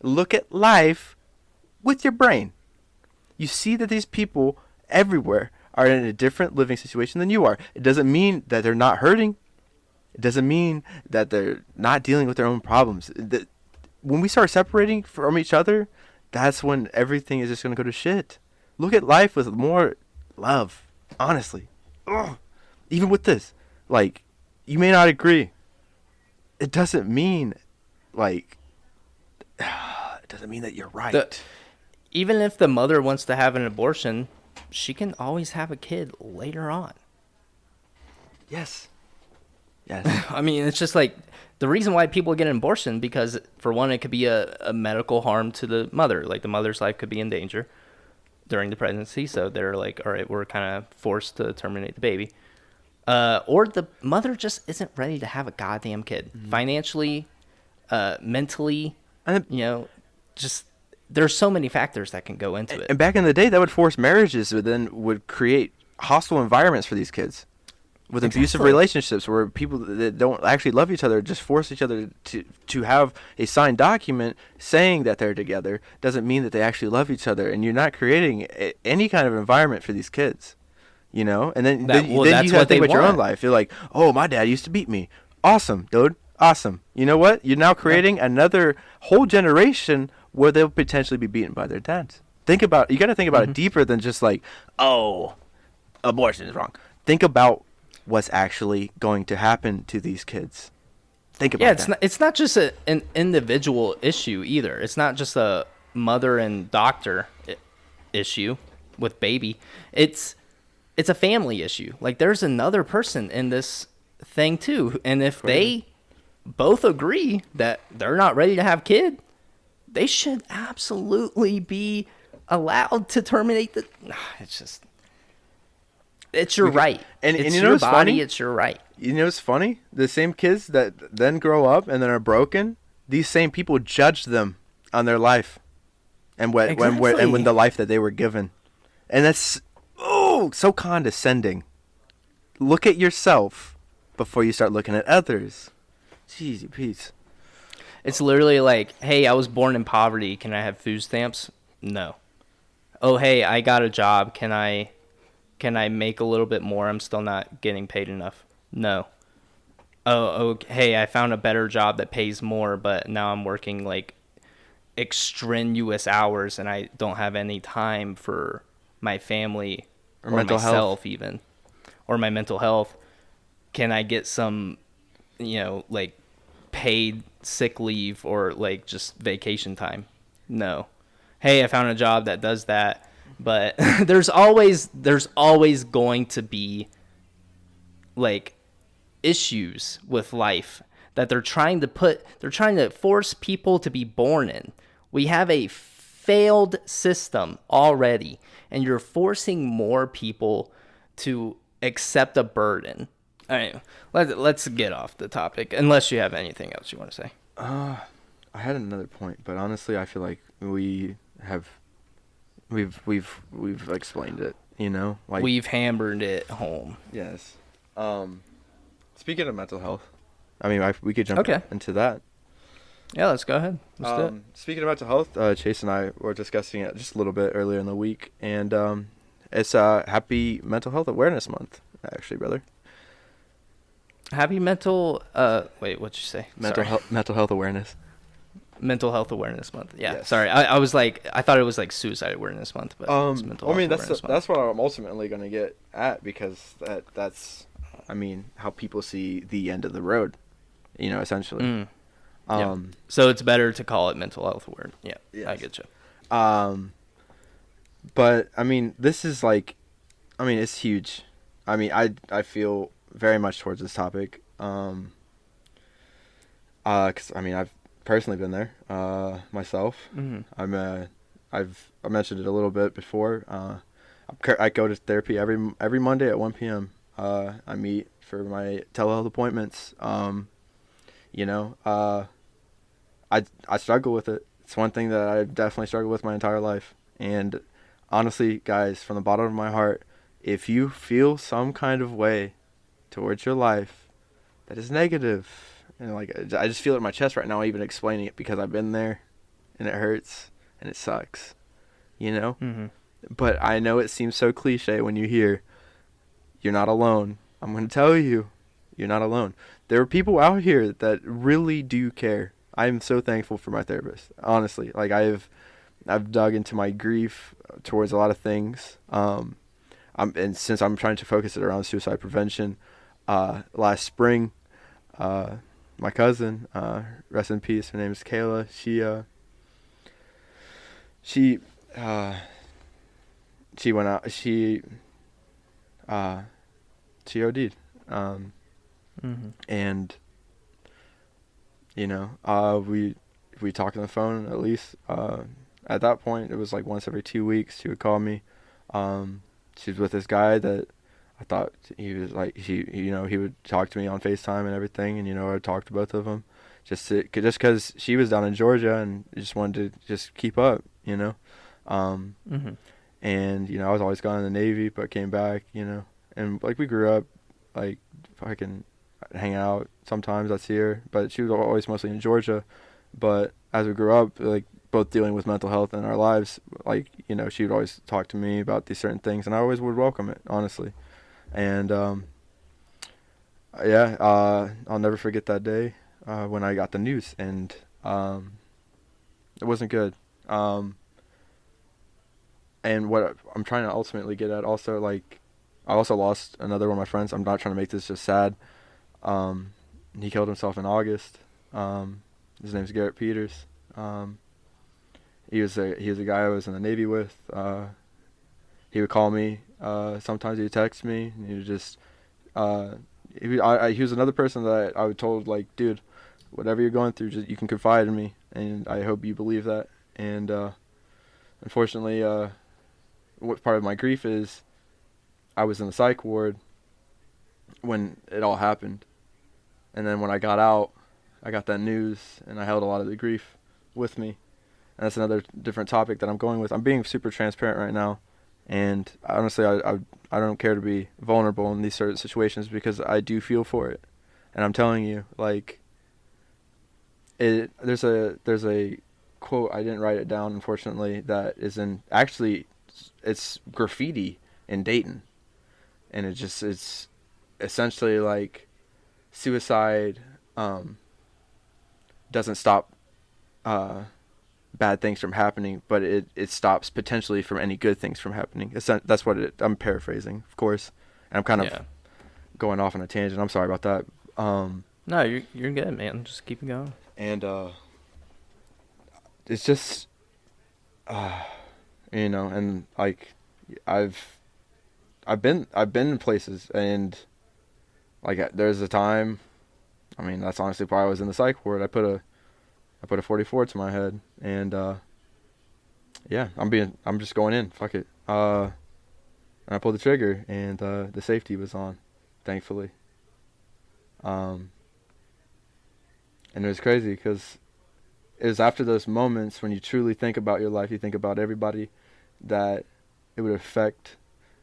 Look at life with your brain. You see that these people everywhere are in a different living situation than you are. It doesn't mean that they're not hurting. It doesn't mean that they're not dealing with their own problems. When we start separating from each other, that's when everything is just going to go to shit. Look at life with more love, honestly. Ugh. Even with this, like, you may not agree. It doesn't mean, like, it doesn't mean that you're right. Even if the mother wants to have an abortion, she can always have a kid later on. Yes. I mean, it's just like the reason why people get an abortion, because for one, it could be a medical harm to the mother. Like the mother's life could be in danger during the pregnancy. So they're like, all right, we're kind of forced to terminate the baby. Or the mother just isn't ready to have a goddamn kid. Mm-hmm. Financially, mentally, just there's so many factors that can go into it. And back in the day, that would force marriages, but then would create hostile environments for these kids with abusive relationships where people that don't actually love each other just force each other to have a signed document saying that they're together. Doesn't mean that they actually love each other, and you're not creating any kind of environment for these kids. You know, and then you have to think about your own life. You're like, oh, my dad used to beat me. Awesome, dude. Awesome. You know what? You're now creating another whole generation where they'll potentially be beaten by their dads. You got to think about it deeper than just like, oh, abortion is wrong. Think about what's actually going to happen to these kids. Think about Yeah, that. it's not just an individual issue either. It's not just a mother and doctor issue with baby. It's a family issue. Like there's another person in this thing too, and if they both agree that they're not ready to have kid, they should absolutely be allowed to terminate the. It's just, it's your right. And It's you know your what's body. funny? It's your right. You know what's funny? The same kids that then grow up and then are broken, these same people judge them on their life and when the life that they were given. And that's so condescending. Look at yourself before you start looking at others. Jeez, Pete. It's literally like, hey, I was born in poverty. Can I have food stamps? No. Oh, hey, I got a job. Can I make a little bit more? I'm still not getting paid enough. No. Oh, hey, I found a better job that pays more, but now I'm working like extraneous hours and I don't have any time for my family or mental myself health. even, or my mental health. Can I get some, like paid sick leave or like just vacation time? No. Hey, I found a job that does that, but there's always going to be like issues with life that they're trying to force people to be born in. We have a failed system already, and you're forcing more people to accept a burden. All right, let's get off the topic, unless you have anything else you want to say. I had another point, but honestly, I feel like we've explained it. Like We've hammered it home. yes. Speaking of mental health, I mean, we could jump into that. Yeah, let's go ahead. Let's do it. Speaking of mental health, Chase and I were discussing it just a little bit earlier in the week, and it's Happy Mental Health Awareness Month, actually, brother. Happy mental. Wait, what'd you say? Mental health awareness. Mental Health Awareness Month. Yeah, Yes. sorry. I was like, I thought it was like Suicide Awareness Month, but it's Mental Health Awareness Month. That's what I'm ultimately going to get at, because that's, I mean, how people see the end of the road, essentially. Yeah. So it's better to call it Mental Health Awareness. Yeah, yes. I get you. But I mean, this is like, I mean, it's huge. I mean, I feel very much towards this topic. 'Cause I mean, I've personally been there myself. Mm-hmm. I mentioned it a little bit before. I go to therapy every Monday at 1 p.m. I meet for my telehealth appointments. I struggle with it. It's one thing that I've definitely struggled with my entire life. And honestly, guys, from the bottom of my heart, if you feel some kind of way towards your life that is negative, and like I just feel it in my chest right now, even explaining it, because I've been there, and it hurts and it sucks, Mm-hmm. But I know it seems so cliche when you hear, "You're not alone." I'm going to tell you, you're not alone. There are people out here that really do care. I'm so thankful for my therapist. Honestly, like I've dug into my grief towards a lot of things. And since I'm trying to focus it around suicide prevention, last spring, my cousin, rest in peace, her name is Kayla. She went out. She OD'd. Mm-hmm. And we talked on the phone at least. At that point, it was like once every 2 weeks she would call me. She was with this guy that I thought he was like, he would talk to me on FaceTime and everything, and I would talk to both of them just because she was down in Georgia and just wanted to just keep up, Mm-hmm. And I was always gone in the Navy, but came back, and like we grew up, like fucking hang out. Sometimes I'd see her, but she was always mostly in Georgia. But as we grew up, like both dealing with mental health in our lives, like she would always talk to me about these certain things, and I always would welcome it, honestly. And I'll never forget that day when I got the news, and it wasn't good. And what I'm trying to ultimately get at also, like, I also lost another one of my friends. I'm not trying to make this just sad. Um, he killed himself in August. His name's Garrett Peters. Um, he was a guy I was in the Navy with. He would call me. Sometimes he would text me. And he would just he was another person that I would told, like, dude, whatever you're going through, just you can confide in me, and I hope you believe that. And unfortunately, what part of my grief is, I was in the psych ward when it all happened, and then when I got out, I got that news, and I held a lot of the grief with me. And that's another different topic that I'm going with. I'm being super transparent right now, and honestly, I don't care to be vulnerable in these certain situations because I do feel for it, and I'm telling you, like, there's a quote, I didn't write it down unfortunately, that is in, actually it's graffiti in Dayton, and it's essentially like suicide doesn't stop bad things from happening, but it stops potentially from any good things from happening. That's what I'm paraphrasing, of course, and I'm kind of going off on a tangent. I'm sorry about that. No, you're good, man. Just keep it going. And it's just and like I've been in places, and like there's a time, I mean, that's honestly why I was in the psych ward. I put a 44 to my head, and yeah, I'm just going in. Fuck it. And I pulled the trigger, and the safety was on, thankfully. And it was crazy because it was after those moments when you truly think about your life, you think about everybody that it would affect,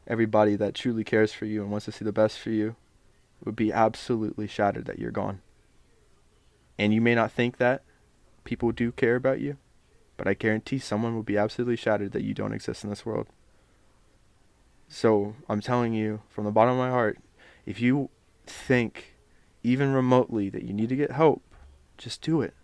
everybody that truly cares for you and wants to see the best for you would be absolutely shattered that you're gone. And you may not think that people do care about you, but I guarantee someone will be absolutely shattered that you don't exist in this world. So I'm telling you from the bottom of my heart, if you think even remotely that you need to get help, just do it.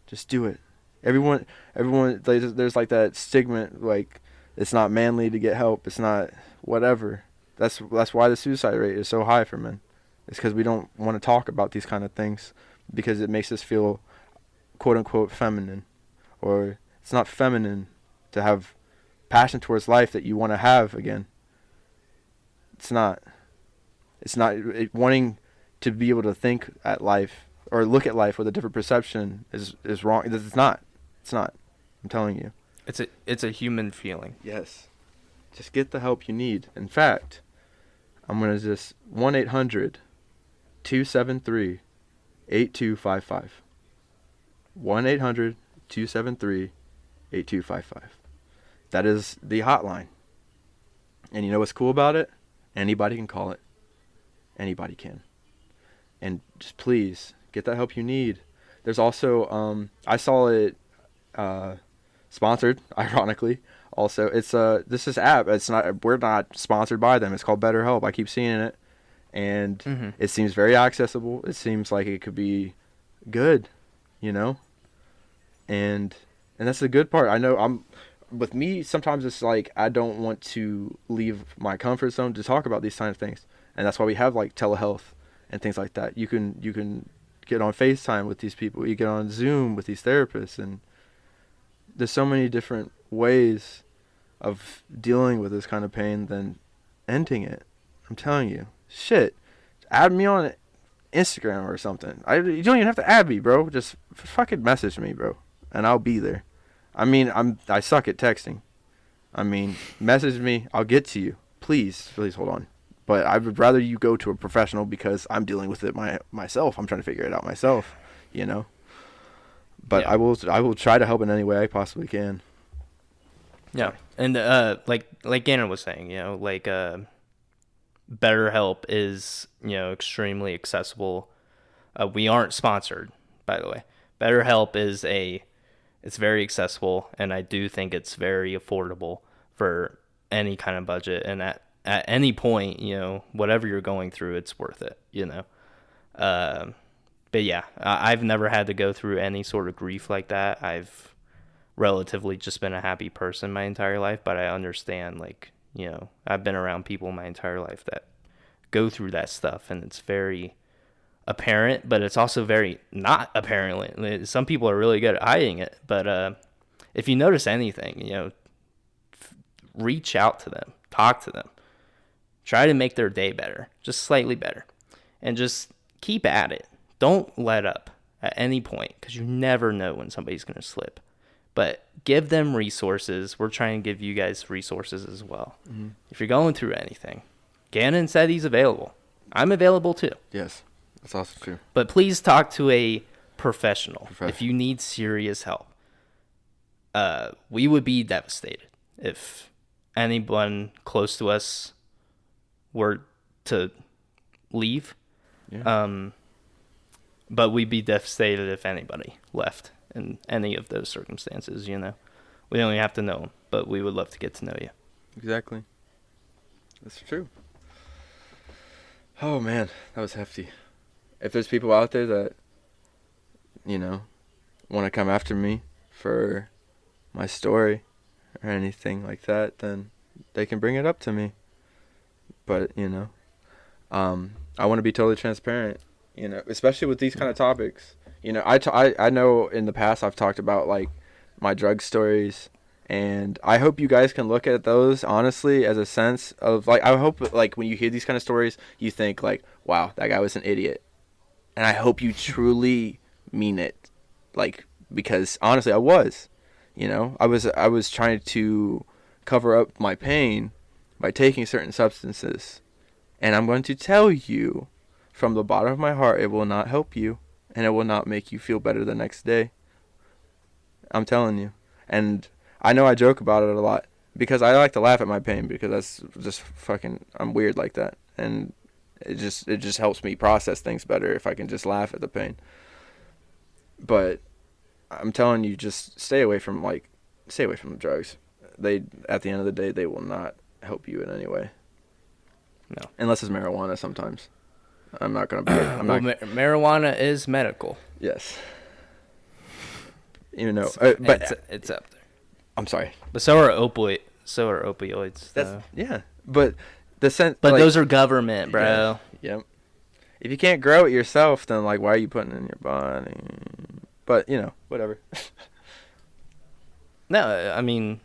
Just do it. Everyone, there's like that stigma, like it's not manly to get help. It's not whatever. That's why the suicide rate is so high for men. It's because we don't want to talk about these kind of things because it makes us feel, quote unquote, feminine, or it's not feminine to have passion towards life that you want to have again. It's not. Wanting to be able to think at life or look at life with a different perception is wrong. It's not. I'm telling you. It's a human feeling. Yes. Just get the help you need. In fact, I'm going to just 1-800-273-8255. 1-800-273-8255. That is the hotline. And you know what's cool about it? Anybody can call it. Anybody can. And just please get that help you need. There's also I saw it sponsored, ironically. Also, it's this app. We're not sponsored by them. It's called BetterHelp. I keep seeing it, and it seems very accessible. It seems like it could be good, and that's the good part. I know with me, sometimes it's like I don't want to leave my comfort zone to talk about these kind of things, and that's why we have like telehealth and things like that. You can get on FaceTime with these people. You get on Zoom with these therapists, and there's so many different ways of dealing with this kind of pain than ending it. I'm telling you, shit. Add me on Instagram or something. You don't even have to add me, bro. Just fucking message me, bro, and I'll be there. I mean, I suck at texting. I mean, message me. I'll get to you. Please hold on. But I would rather you go to a professional because I'm dealing with it myself. I'm trying to figure it out myself, But yeah. I will try to help in any way I possibly can. Yeah, and like Gannon was saying, BetterHelp is extremely accessible. We aren't sponsored, by the way. BetterHelp it's very accessible, and I do think it's very affordable for any kind of budget, and at any point, whatever you're going through, it's worth it, But yeah, I've never had to go through any sort of grief like that. I've relatively just been a happy person my entire life, but I understand, like, I've been around people my entire life that go through that stuff, and it's very apparent, but it's also very not apparent. Some people are really good at hiding it, but if you notice anything, reach out to them, talk to them, try to make their day better, just slightly better, and just keep at it. Don't let up at any point, because you never know when somebody's going to slip. But give them resources. We're trying to give you guys resources as well. Mm-hmm. If you're going through anything, Gannon said he's available. I'm available too. Yes, that's also true. But please talk to a professional if you need serious help. We would be devastated if anyone close to us were to leave. Yeah. But we'd be devastated if anybody left in any of those circumstances, We don't even have to know them, but we would love to get to know you. Exactly. That's true. Oh, man, that was hefty. If there's people out there that, want to come after me for my story or anything like that, then they can bring it up to me. But, I want to be totally transparent, especially with these kind of topics. I know in the past I've talked about, like, my drug stories, and I hope you guys can look at those, honestly, as a sense of, like, I hope, like, when you hear these kind of stories, you think, like, wow, that guy was an idiot. And I hope you truly mean it, like, because, honestly, I was. I was trying to cover up my pain by taking certain substances. And I'm going to tell you, from the bottom of my heart, it will not help you, and it will not make you feel better the next day. I'm telling you. And I know I joke about it a lot, because I like to laugh at my pain, because that's just fucking, I'm weird like that. And it just helps me process things better if I can just laugh at the pain. But I'm telling you, just stay away from the drugs. At the end of the day, they will not help you in any way. No. Unless it's marijuana sometimes. I'm not going to be... marijuana is medical. Yes. But it's up there. I'm sorry. But so are opioids. Yeah. But the sense... But those are government, bro. Yeah. Yep. If you can't grow it yourself, then, like, why are you putting it in your body? But, whatever. No, I mean,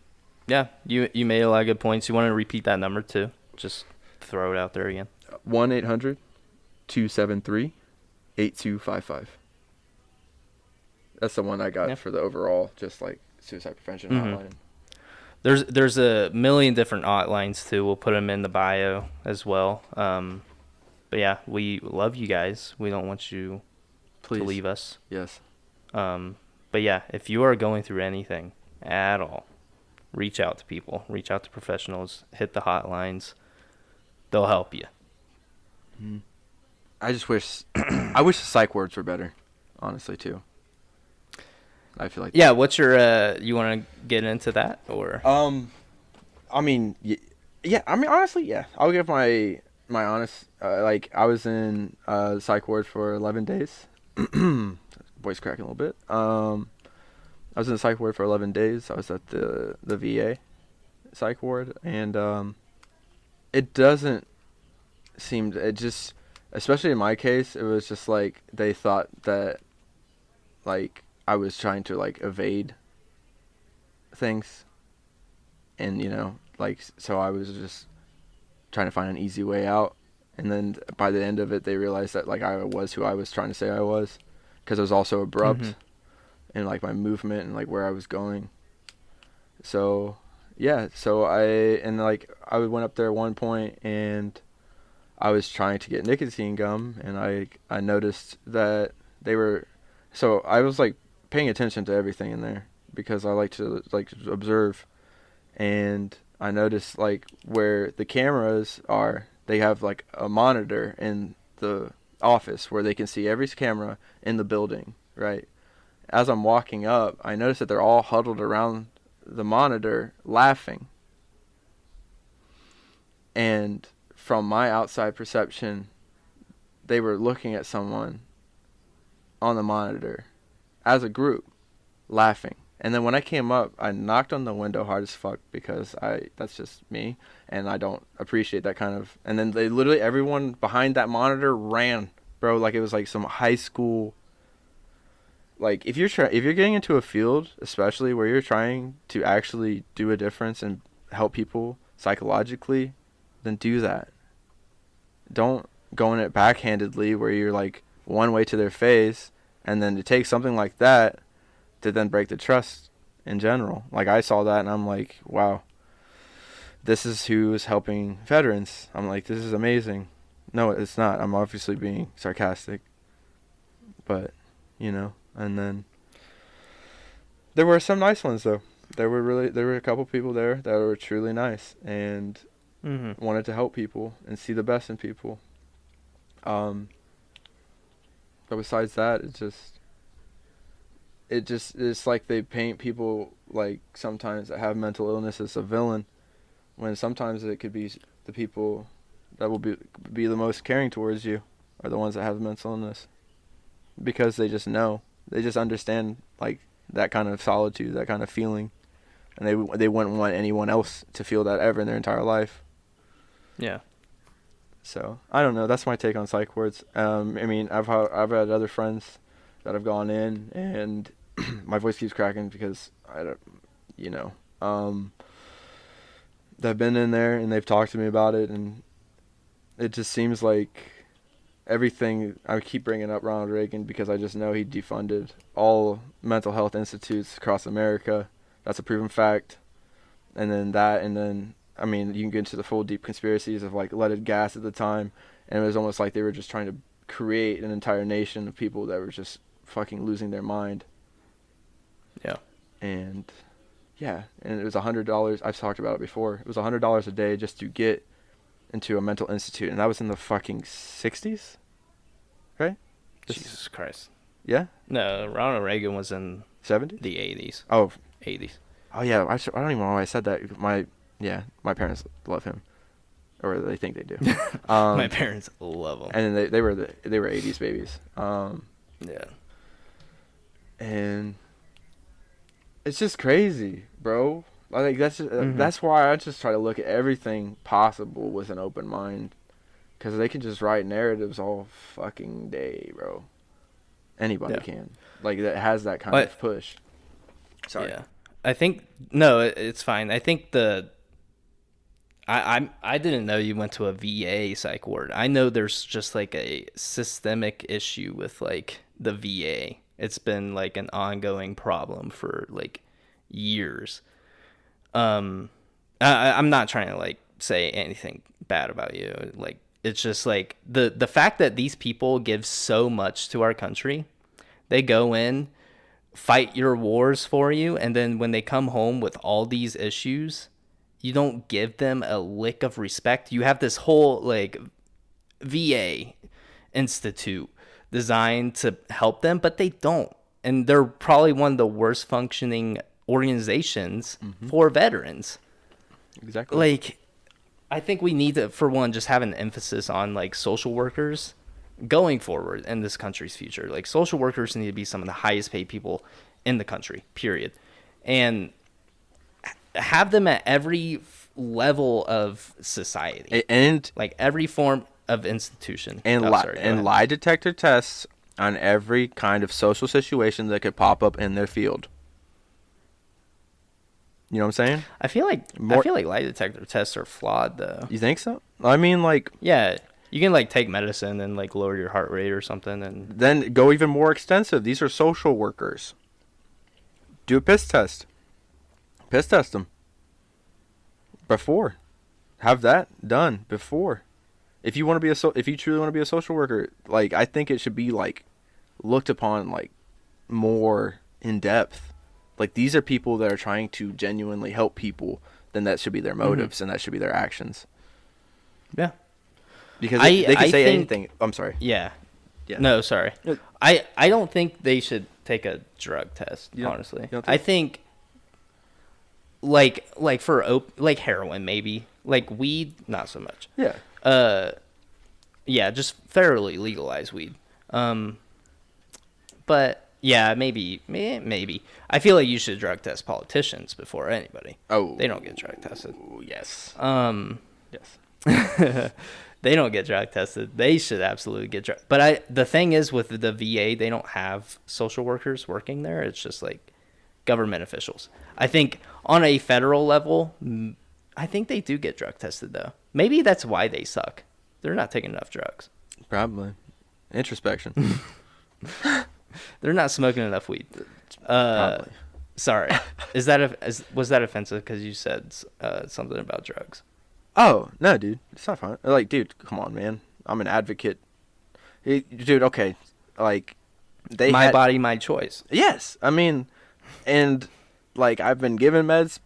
yeah, you made a lot of good points. You want to repeat that number, too? Just throw it out there again. 1-800-273-8255. That's the one I got for the overall, just, like, suicide prevention hotline. There's a million different hotlines, too. We'll put them in the bio as well. But, yeah, we love you guys. We don't want you to leave us. Yes. But, yeah, if you are going through anything at all, reach out to people. Reach out to professionals. Hit the hotlines. They'll help you. I just wish the psych words were better, honestly, too. I feel like... Yeah, what's your... you want to get into that, or... I mean, yeah, honestly, yeah. I'll give my honest... I was in psych ward for 11 days. Voice cracking a little bit. I was in the psych ward for 11 days. I was at the VA psych ward, and it doesn't seem... It just... Especially in my case, it was just, like, they thought that, like, I was trying to, like, evade things. And, so I was just trying to find an easy way out. And then by the end of it, they realized that, like, I was who I was trying to say I was. Because it was also abrupt in, like, my movement and, like, where I was going. So, yeah. So I went up there at one point, and I was trying to get nicotine gum, and I noticed that they were... So I was, like, paying attention to everything in there, because I like to, like, observe. And I noticed, like, where the cameras are, they have, like, a monitor in the office where they can see every camera in the building, right? As I'm walking up, I noticed that they're all huddled around the monitor laughing. And from my outside perception, they were looking at someone on the monitor as a group, laughing And then when I came up, I knocked on the window hard as fuck because that's just me, and I don't appreciate that kind of. And then they literally everyone behind that monitor ran, bro, like it was like some high school. Like if you're getting into a field, especially where you're trying to actually do a difference and help people psychologically, then do that. Don't go in it backhandedly where you're like one way to their face, and then to take something like that to then break the trust in general. Like I saw that and I'm like, wow, this is who is helping veterans. I'm like, this is amazing. No, it's not. I'm obviously being sarcastic, but and then there were some nice ones though. There were a couple people there that were truly nice and wanted to help people and see the best in people. But besides that, it's like they paint people like sometimes that have mental illness as a villain, when sometimes it could be the people that will be the most caring towards you are the ones that have mental illness, because they just understand like that kind of solitude, that kind of feeling, and they wouldn't want anyone else to feel that ever in their entire life. Yeah. So I don't know. That's my take on psych wards. I mean, I've had other friends that have gone in, and my voice keeps cracking because they've been in there and they've talked to me about it, and it just seems like everything. I keep bringing up Ronald Reagan because I just know he defunded all mental health institutes across America. That's a proven fact. And then I mean, you can get into the full deep conspiracies of like leaded gas at the time, and it was almost like they were just trying to create an entire nation of people that were just fucking losing their mind. Yeah. And yeah, and it was $100. I've talked about it before. It was $100 a day just to get into a mental institute, and that was in the fucking 60s, right? Jesus Christ. Yeah. No, Ronald Reagan was in 70s. The 80s. Oh. 80s. Oh yeah. I don't even know why I said that. My parents love him, or they think they do. My parents love him. And then they were 80s babies. Yeah. And it's just crazy, bro. I think that's why I just try to look at everything possible with an open mind, because they can just write narratives all fucking day, bro. Anybody can, like, that has that kind of push. Sorry. Yeah. I think it's fine. I think I didn't know you went to a VA psych ward. I know there's just like a systemic issue with like the VA. It's been like an ongoing problem for like years. I'm not trying to like say anything bad about you. Like, it's just like the fact that these people give so much to our country. They go in, fight your wars for you, and then when they come home with all these issues, you don't give them a lick of respect. You have this whole like VA institute designed to help them, but they don't. And they're probably one of the worst functioning organizations for veterans. Exactly. Like, I think we need to, for one, just have an emphasis on like social workers going forward in this country's future. Like, social workers need to be some of the highest paid people in the country, period. And have them at every level of society, and like every form of institution, and lie detector tests on every kind of social situation that could pop up in their field. You know what I'm saying? I feel like lie detector tests are flawed, though. You think so? I mean, like, yeah, you can like take medicine and like lower your heart rate or something, and then go even more extensive. These are social workers. Do a piss test. Piss test them. Before. Have that done before. If you want to be if you truly want to be a social worker, like, I think it should be like looked upon like more in depth. Like, these are people that are trying to genuinely help people. Then that should be their motives, and that should be their actions. Yeah. Because they can say anything. I'm sorry. Yeah. No, sorry. I don't think they should take a drug test, honestly. I think like for like heroin, maybe. Like weed, not so much. Yeah. Yeah, just federally legalize weed. But Yeah, maybe. I feel like you should drug test politicians before anybody. Oh, They don't get drug tested. yes, Yes. They don't get drug tested. They should absolutely get drug. But the thing is, with the VA, they don't have social workers working there. It's just like government officials. I think on a federal level, I think they do get drug tested though. Maybe that's why they suck. They're not taking enough drugs. probably introspection. They're not smoking enough weed. Probably. Sorry. Was that offensive because you said something about drugs? Oh no, dude, it's not fun. Like, dude, come on, man. I'm an advocate. Dude, okay, like My body, my choice. Yes, I mean, and like I've been given meds,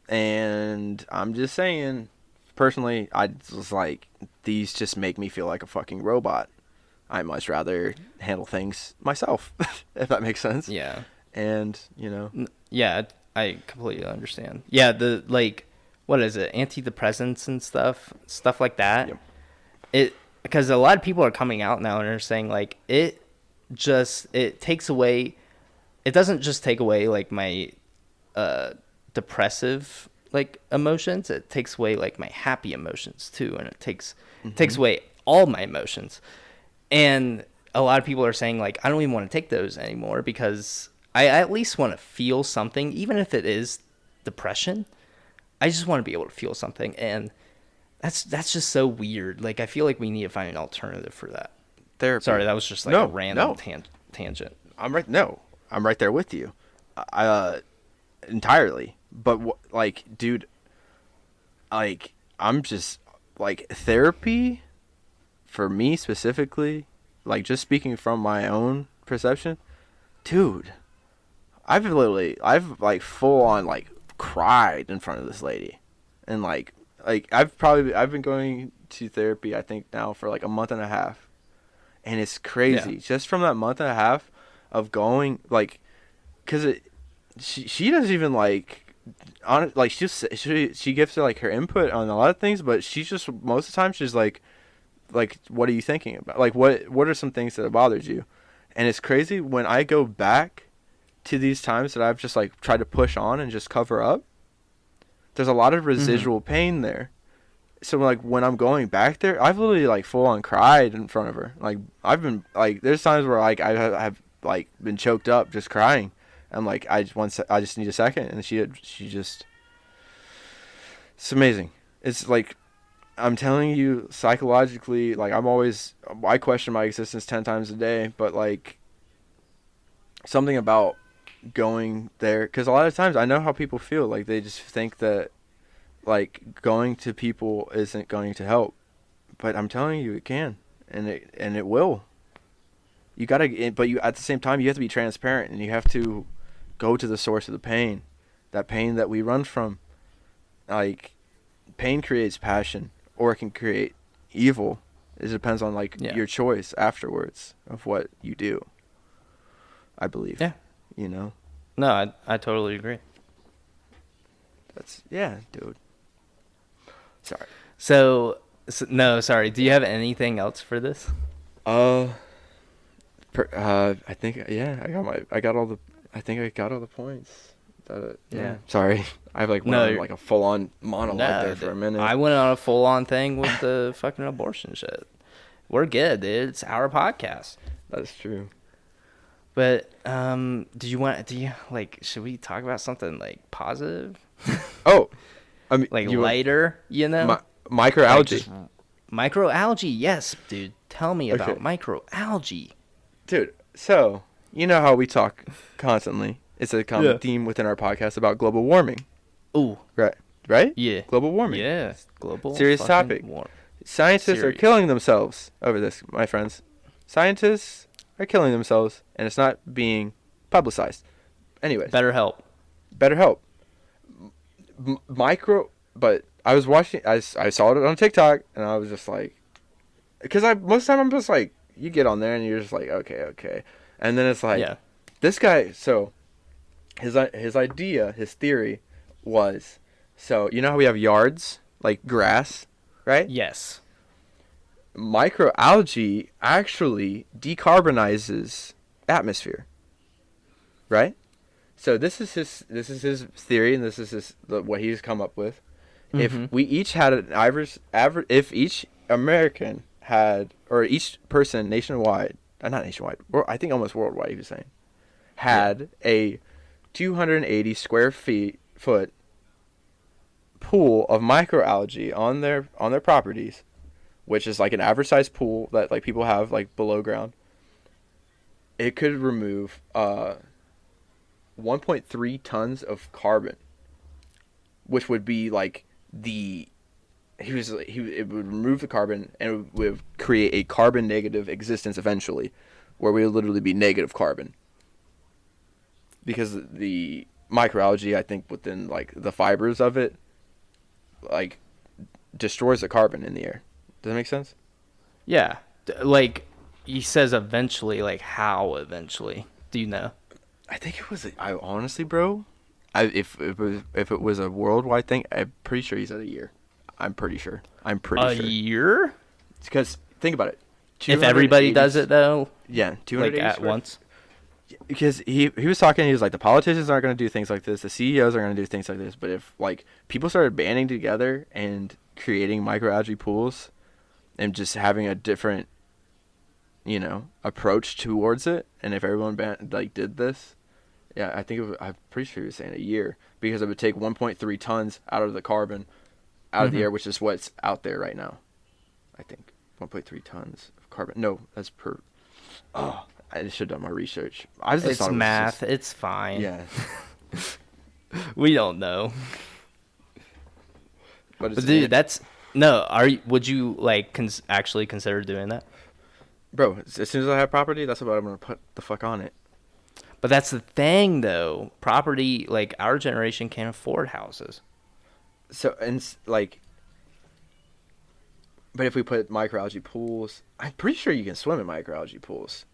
and I'm just saying, personally, I was like, these just make me feel like a fucking robot. I much rather handle things myself, if that makes sense. Yeah. And Yeah, I completely understand. Yeah, the like, what is it? Antidepressants and stuff like that. Yep. Because a lot of people are coming out now and are saying like it takes away. It doesn't just take away like my depressive like emotions. It takes away like my happy emotions too, and it takes away all my emotions. And a lot of people are saying like I don't even want to take those anymore because I at least want to feel something, even if it is depression. I just want to be able to feel something, and that's just so weird. Like I feel like we need to find an alternative for that. therapy. Sorry, that was just like a random tangent. I'm right there with you, entirely. But like, dude, like I'm just like therapy, for me specifically, like just speaking from my own perception, dude. I've like full on like cried in front of this lady, and like I've been going to therapy I think now for like a month and a half, and it's crazy just from that month and a half of going, like, because she doesn't even like on like she gives her like her input on a lot of things, but she's just most of the time she's like what are you thinking about, like what are some things that have bothered you. And it's crazy when I go back to these times that I've just like tried to push on and just cover up, there's a lot of residual pain there. So like when I'm going back there, I've literally like full on cried in front of her. Like I've been like, there's times where like I have like been choked up just crying. I'm like, I just need a second. And she just, it's amazing. It's like, I'm telling you, psychologically, like I question my existence 10 times a day, but like something about going there, because a lot of times I know how people feel, like they just think that like going to people isn't going to help, but I'm telling you it can, and it will. You gotta, but you at the same time you have to be transparent, and you have to go to the source of the pain, that pain that we run from. Like pain creates passion, or it can create evil. It depends on like your choice afterwards of what you do, I believe. Yeah. No, I totally agree. Dude. Sorry. So no, sorry. Do you have anything else for this? I think I got all the points. Sorry, I went on like a full on monologue there for a minute. I went on a full on thing with the fucking abortion shit. We're good, dude. It's our podcast. That's true. But should we talk about something like positive? Oh, I mean, like lighter, microalgae. Microalgae, yes, dude. Tell me about microalgae. Dude, so you know how we talk constantly. It's a common theme within our podcast about global warming. Ooh. Right? Yeah. Global warming. Yeah. Global serious topic. Scientists are killing themselves over this, my friends. Scientists are killing themselves, and it's not being publicized. Anyways. Better help. But I was watching, I saw it on TikTok, and I was just like, because most of the time I'm just like, you get on there and you're just like, okay. And then it's like, this guy, so his idea, his theory was, so you know how we have yards, like grass, right? Yes. Microalgae actually decarbonizes atmosphere. right? So this is his theory, and this is what he's come up with. If Mm-hmm. we each had an average, if each American had, or each person nationwide, not nationwide, I think almost worldwide, he was saying, had a 280 square foot pool of microalgae on their properties, which is like an average size pool that like people have like below ground, it could remove 1.3 tons of carbon, which would be like the it would remove the carbon and it would create a carbon negative existence eventually, where we would literally be negative carbon because the microalgae, I think, within like the fibers of it, like destroys the carbon in the air. Does that make sense? Yeah. Like, he says eventually, like, how eventually? Do you know? I think it was. I honestly, bro, if it was a worldwide thing, I'm pretty sure he said a year. I'm pretty sure. A year? Because think about it. If everybody does it, though? Yeah, Like, 280 at once? Because he was talking, he was like, the politicians aren't going to do things like this, the CEOs are going to do things like this, but if like people started banding together and creating microalgae pools and just having a different, approach towards it, and if everyone did this, yeah, I'm pretty sure he was saying a year, because it would take 1.3 tons out of the carbon out of the air, which is what's out there right now. I think 1.3 tons of carbon. No, that's per. Oh, I should have done my research. I just It's thought math. It's fine. Yeah. We don't know. But But dude, that's no. Would you like actually consider doing that? bro, as soon as I have property, that's what I'm gonna put the fuck on it. But that's the thing, though. Property, like, our generation can't afford houses. So like, but if we put microalgae pools, I'm pretty sure you can swim in microalgae pools.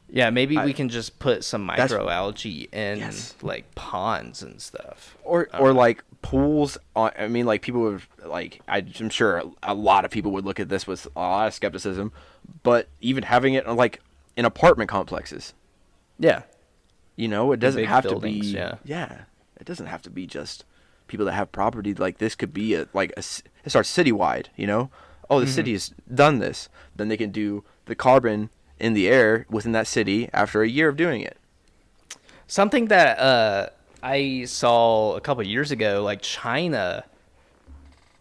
Yeah, maybe we can just put some That's- microalgae in Yes. like ponds and stuff. Or like pools. I mean, like people would like. I'm sure a lot of people would look at this with a lot of skepticism, but even having it like in apartment complexes, Yeah. it doesn't big have buildings, to be. Yeah, it doesn't have to be just people that have property. Like this could be it starts citywide. Oh, the city has done this. Then they can do the carbon in the air within that city after a year of doing it. Something that I saw a couple of years ago, like China,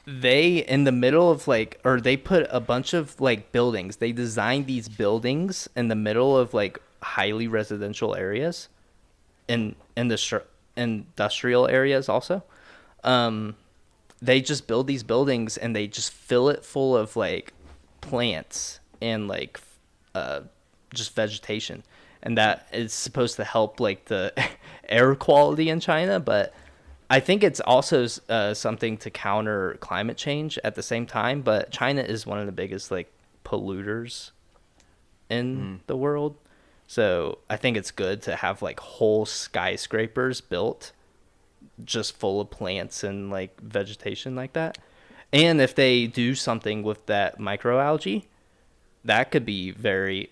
they in the middle of they put a bunch of like buildings. They designed these buildings in the middle of like highly residential areas, in the industrial areas also. They just build these buildings and they just fill it full of like plants and like just vegetation, and that is supposed to help like the air quality in China. But I think it's also something to counter climate change at the same time. But China is one of the biggest like polluters in the world, so I think it's good to have like whole skyscrapers built just full of plants and like vegetation like that. And if they do something with that microalgae, that could be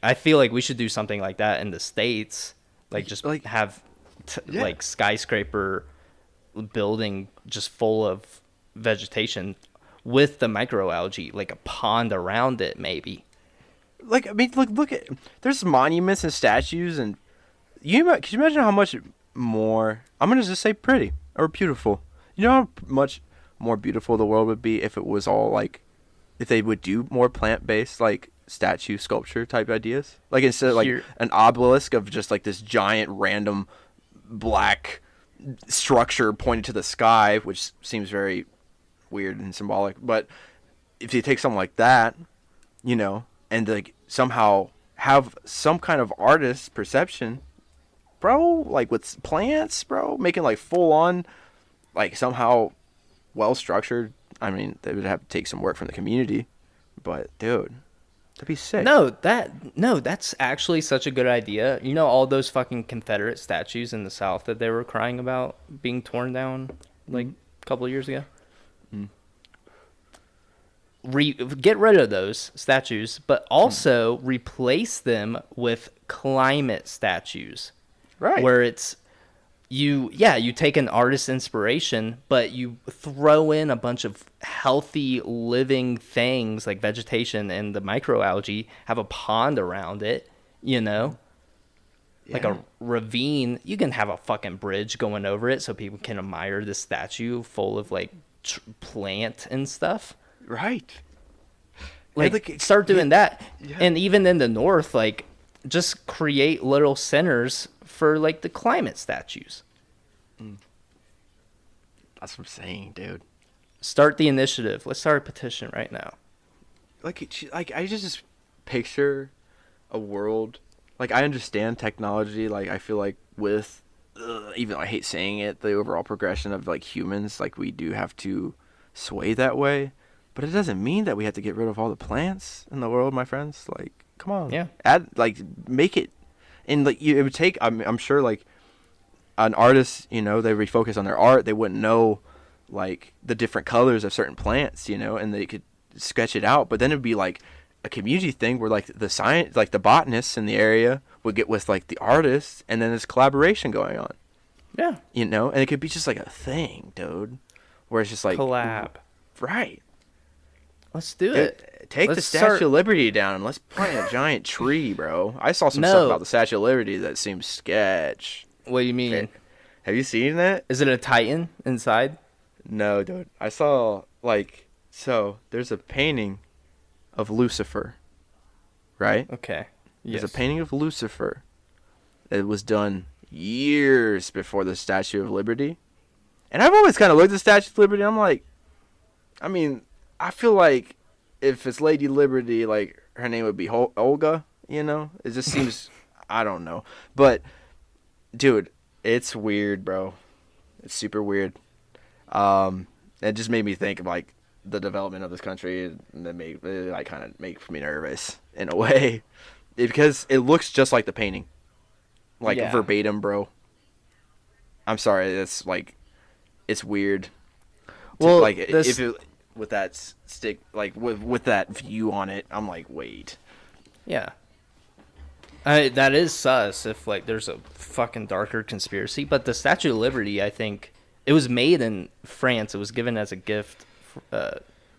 I feel like we should do something like that in the States. Like just Like, have like skyscraper building just full of vegetation with the microalgae, like a pond around it maybe. Like, I mean, look at, there's monuments and statues, and could you imagine how much more, I'm going to just say pretty or beautiful. You know how much more beautiful the world would be if it was all like, if they would do more plant-based, like, statue sculpture type ideas? Like, instead of like an obelisk of just like this giant random black structure pointed to the sky, which seems very weird and symbolic. But if you take something like that, and like somehow have some kind of artist perception, bro, like with plants, bro, making like full on, like somehow well structured. I mean, they would have to take some work from the community, but dude, that'd be sick. No, that's actually such a good idea. You know, all those fucking Confederate statues in the South that they were crying about being torn down like a couple of years ago. Get rid of those statues, but also replace them with climate statues. Right. Where it's you take an artist's inspiration, but you throw in a bunch of healthy living things like vegetation, and the microalgae have a pond around it, you know? Like Yeah. a ravine. You can have a fucking bridge going over it so people can admire the statue full of like plant and stuff. Right. Like, start doing that. Yeah. And even in the north, like, just create little centers for like the climate statues. That's what I'm saying, dude. Start the initiative. Let's start a petition right now. Like I just picture a world. Like, I understand technology. Like, I feel like with, even though I hate saying it, the overall progression of like humans, like we do have to sway that way. But it doesn't mean that we have to get rid of all the plants in the world, my friends. Like, come on. Yeah. Add, like, make it, and like it would take. I'm sure like an artist, you know, they refocus on their art. They wouldn't know like the different colors of certain plants, you know, and they could sketch it out. But then it'd be like a community thing where like the science, like the botanists in the area would get with like the artists, and then there's collaboration going on. Yeah. You know, and it could be just like a thing, dude, where it's just like collab. Right. Let's do it. Take Let's the Statue of Liberty down and let's plant a giant tree, bro. I saw some stuff about the Statue of Liberty that seems sketch. What do you mean? Have you seen that? Is it a Titan inside? No, dude. I saw, like, so there's a painting of Lucifer, right? Okay. There's a painting of Lucifer that was done years before the Statue of Liberty. And I've always kind of looked at the Statue of Liberty, and I'm like, I mean, I feel like if it's Lady Liberty, like, her name would be Olga, you know? It just seems, I don't know. But, dude, it's weird, bro. It's super weird. It just made me think of, like, the development of this country, and it like, kind of makes me nervous in a way. Because it looks just like the painting. Like, verbatim, bro. I'm sorry, it's, like, it's weird. Well, like, if it... with that stick, like with that view on it, I'm like, wait. Yeah. That is sus if like there's a fucking darker conspiracy, but the Statue of Liberty, I think it was made in France. It was given as a gift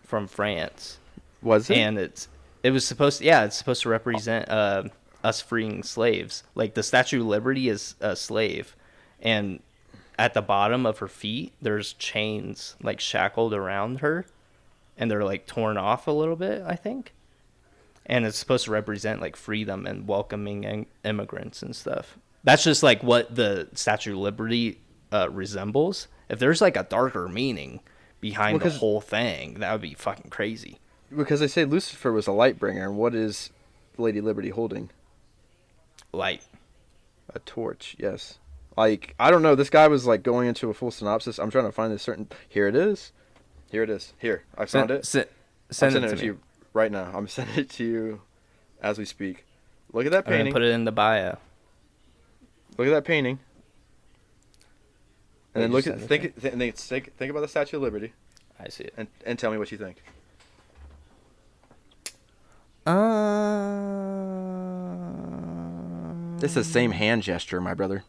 from France. Was it? And it was supposed to, it's supposed to represent us freeing slaves. Like the Statue of Liberty is a slave, and at the bottom of her feet there's chains like shackled around her. And they're like torn off a little bit, I think. And it's supposed to represent like freedom and welcoming immigrants and stuff. That's just like what the Statue of Liberty resembles. If there's like a darker meaning behind the whole thing, that would be fucking crazy. Because they say Lucifer was a light bringer, and what is Lady Liberty holding? Light. A torch, yes. Like, I don't know. This guy was like going into a full synopsis. I'm trying to find this certain. Here it is. Here it is. Here, I found it. Send it to me. You right now. I'm sending it to you as we speak. Look at that I'm gonna painting. put it in the bio. Look at that painting. And then Wait, think about the Statue of Liberty. I see it. And tell me what you think. It's the same hand gesture, my brother.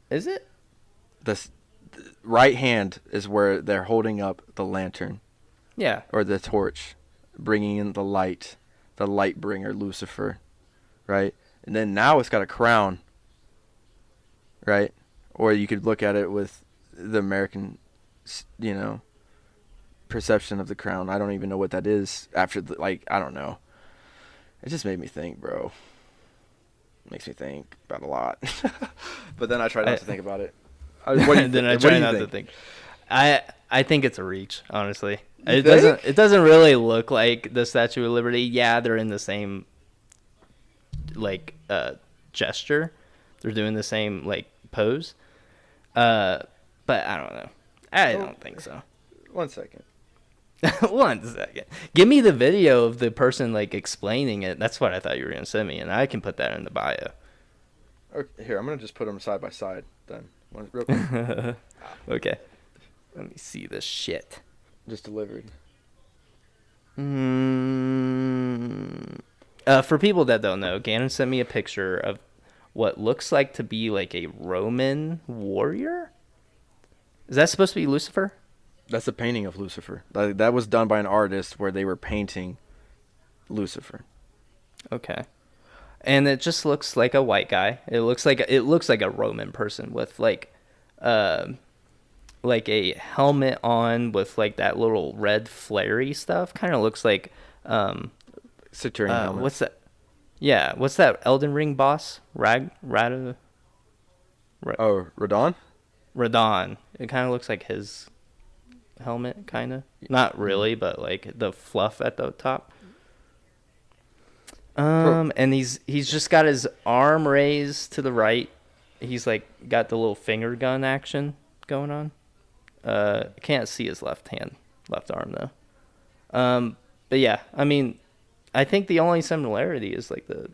Is it? The right hand is where they're holding up the lantern. Yeah. Or the torch, bringing in the light bringer, Lucifer, right? And then now it's got a crown, right? Or you could look at it with the American, you know, perception of the crown. I don't even know what that is after I don't know. It just made me think, bro. Makes me think about a lot. But then I try not to think about it. What do you then I what try do you not think? to think. I think it's a reach, honestly. You It think? doesn't really look like the Statue of Liberty. Yeah, they're in the same like gesture. They're doing the same like pose. But I don't know. I don't think so. 1 second. 1 second. Give me the video of the person like explaining it. That's what I thought you were gonna send me, and I can put that in the bio. Okay, here, I'm gonna just put them side by side then. Real quick. Okay. Let me see this shit. Just delivered. For people that don't know, Gannon sent me a picture of what looks like to be like a Roman warrior. Is that supposed to be Lucifer? That's a painting of Lucifer. That was done by an artist where they were painting Lucifer. Okay. And it just looks like a white guy. It looks like a Roman person with like a helmet on with like that little red flary stuff. Kind of looks like Saturnian helmet. what's that? Yeah, what's that Elden Ring boss? Oh, Radon? Radon. It kind of looks like his helmet, kind of. Not really, but like the fluff at the top. And he's just got his arm raised to the right. He's like got the little finger gun action going on. Can't see his left arm though. But yeah, I mean, I think the only similarity is like the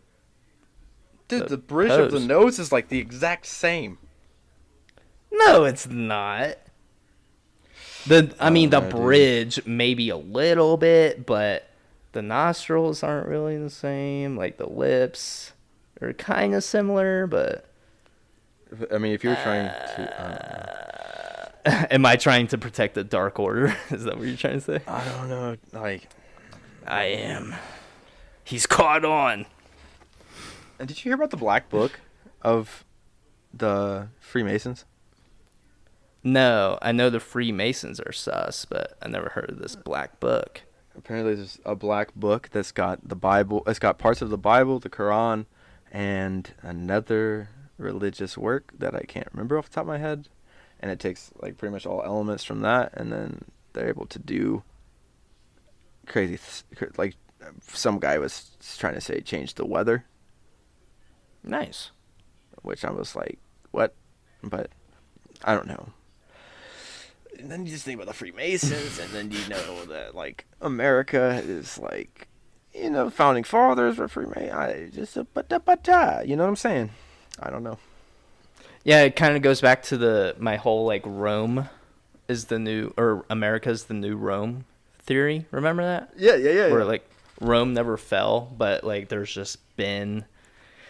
bridge of the nose is like the exact same. No, it's not. The bridge maybe a little bit, but the nostrils aren't really the same. Like the lips are kind of similar, but I mean, if you're trying to, am I trying to protect the Dark Order? Is that what you're trying to say? I don't know. Like, I am. He's caught on. And did you hear about the Black Book of the Freemasons? No, I know the Freemasons are sus, but I never heard of this Black Book. Apparently, there's a Black Book that's got the Bible. It's got parts of the Bible, the Quran, and another religious work that I can't remember off the top of my head. And it takes like pretty much all elements from that, and then they're able to do crazy, like some guy was trying to say change the weather. Nice. Which I was like, what? But I don't know. And then you just think about the Freemasons, and then you know that like America is like, you know, founding fathers were Freemasons. You know what I'm saying? I don't know. Yeah, it kind of goes back to my whole like Rome is the new, or America's the new Rome theory. Remember that? Yeah. Where like Rome never fell, but like there's just been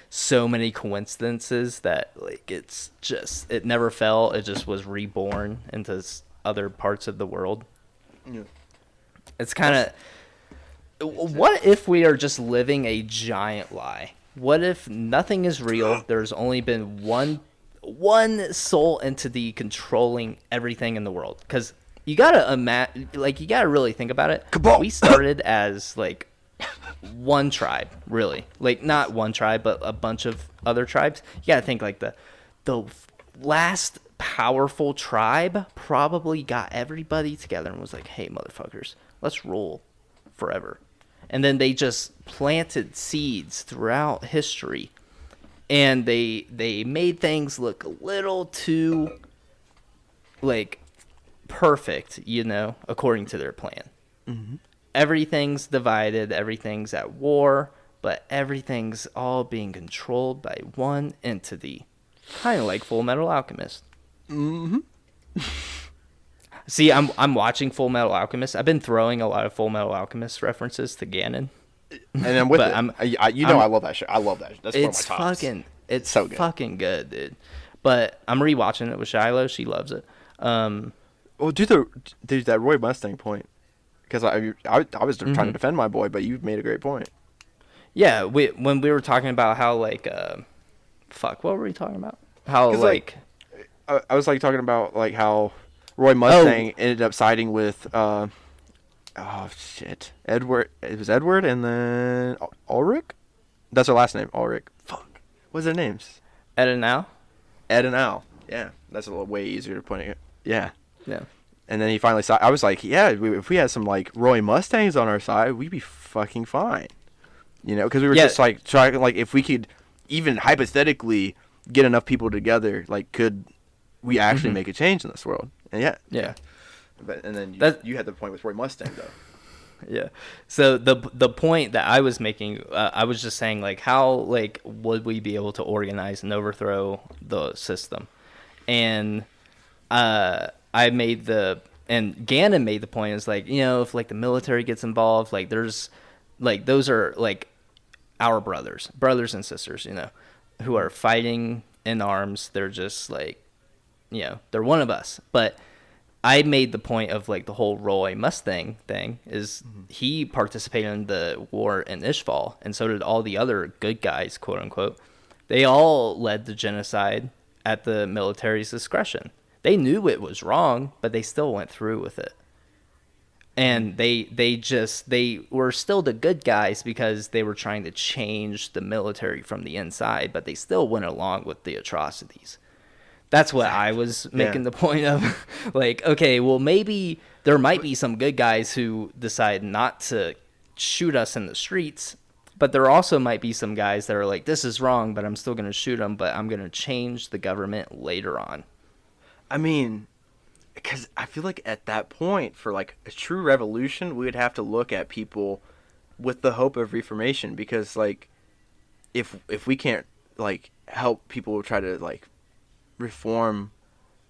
so many coincidences that like it never fell. It just was reborn into other parts of the world. Yeah. It's kind of, what if we are just living a giant lie? What if nothing is real? There's only been one sole entity controlling everything in the world. Because you gotta you gotta really think about it. Cabal. We started as like one tribe, really, like not one tribe, but a bunch of other tribes. You gotta think like the last powerful tribe probably got everybody together and was like, "Hey, motherfuckers, let's rule forever." And then they just planted seeds throughout history, and they made things look a little too like perfect, you know, according to their plan. Mm-hmm. Everything's divided, everything's at war, but everything's all being controlled by one entity. Kind of like Full Metal Alchemist. Mm-hmm. See, I'm watching Full Metal Alchemist. I've been throwing a lot of Full Metal Alchemist references to Gannon. And I'm with it. I love that shit. I love that. That's one of my tops. It's so good. fucking good, dude. But I'm rewatching it with Shiloh. She loves it. Well, do that Roy Mustang point, because I was trying to defend my boy, but you made a great point. Yeah, when we were talking about how like what were we talking about? How like I was like talking about like how Roy Mustang ended up siding with Edward. It was Edward, and then Ulrich. That's her last name, Ulrich. Fuck, what's their names? Ed and Al. Ed and Al. Yeah, that's a little way easier to point it. Yeah. Yeah. And then he finally saw. I was like, yeah, if we had some like Roy Mustangs on our side, we'd be fucking fine. You know, because we were just like trying, like if we could even hypothetically get enough people together, like could we actually make a change in this world? And yeah. But and then you had the point with Roy Mustang though. Yeah. So the point that I was making, I was just saying like how like would we be able to organize and overthrow the system, and Gannon made the point is like, you know, if like the military gets involved, like there's like those are like our brothers and sisters, you know. who are fighting in arms. They're just like, they're one of us. But I made the point of like the whole Roy Mustang thing is he participated in the war in Ishval, and so did all the other good guys, quote unquote. They all led the genocide at the military's discretion. They knew it was wrong, but they still went through with it. And they were still the good guys because they were trying to change the military from the inside, but they still went along with the atrocities. That's what I was making the point of. Like, okay, well, maybe there might be some good guys who decide not to shoot us in the streets, but there also might be some guys that are like, this is wrong, but I'm still going to shoot them, but I'm going to change the government later on. I mean, because I feel like at that point, for like a true revolution, we would have to look at people with the hope of reformation. Because like, if we can't like help people try to like reform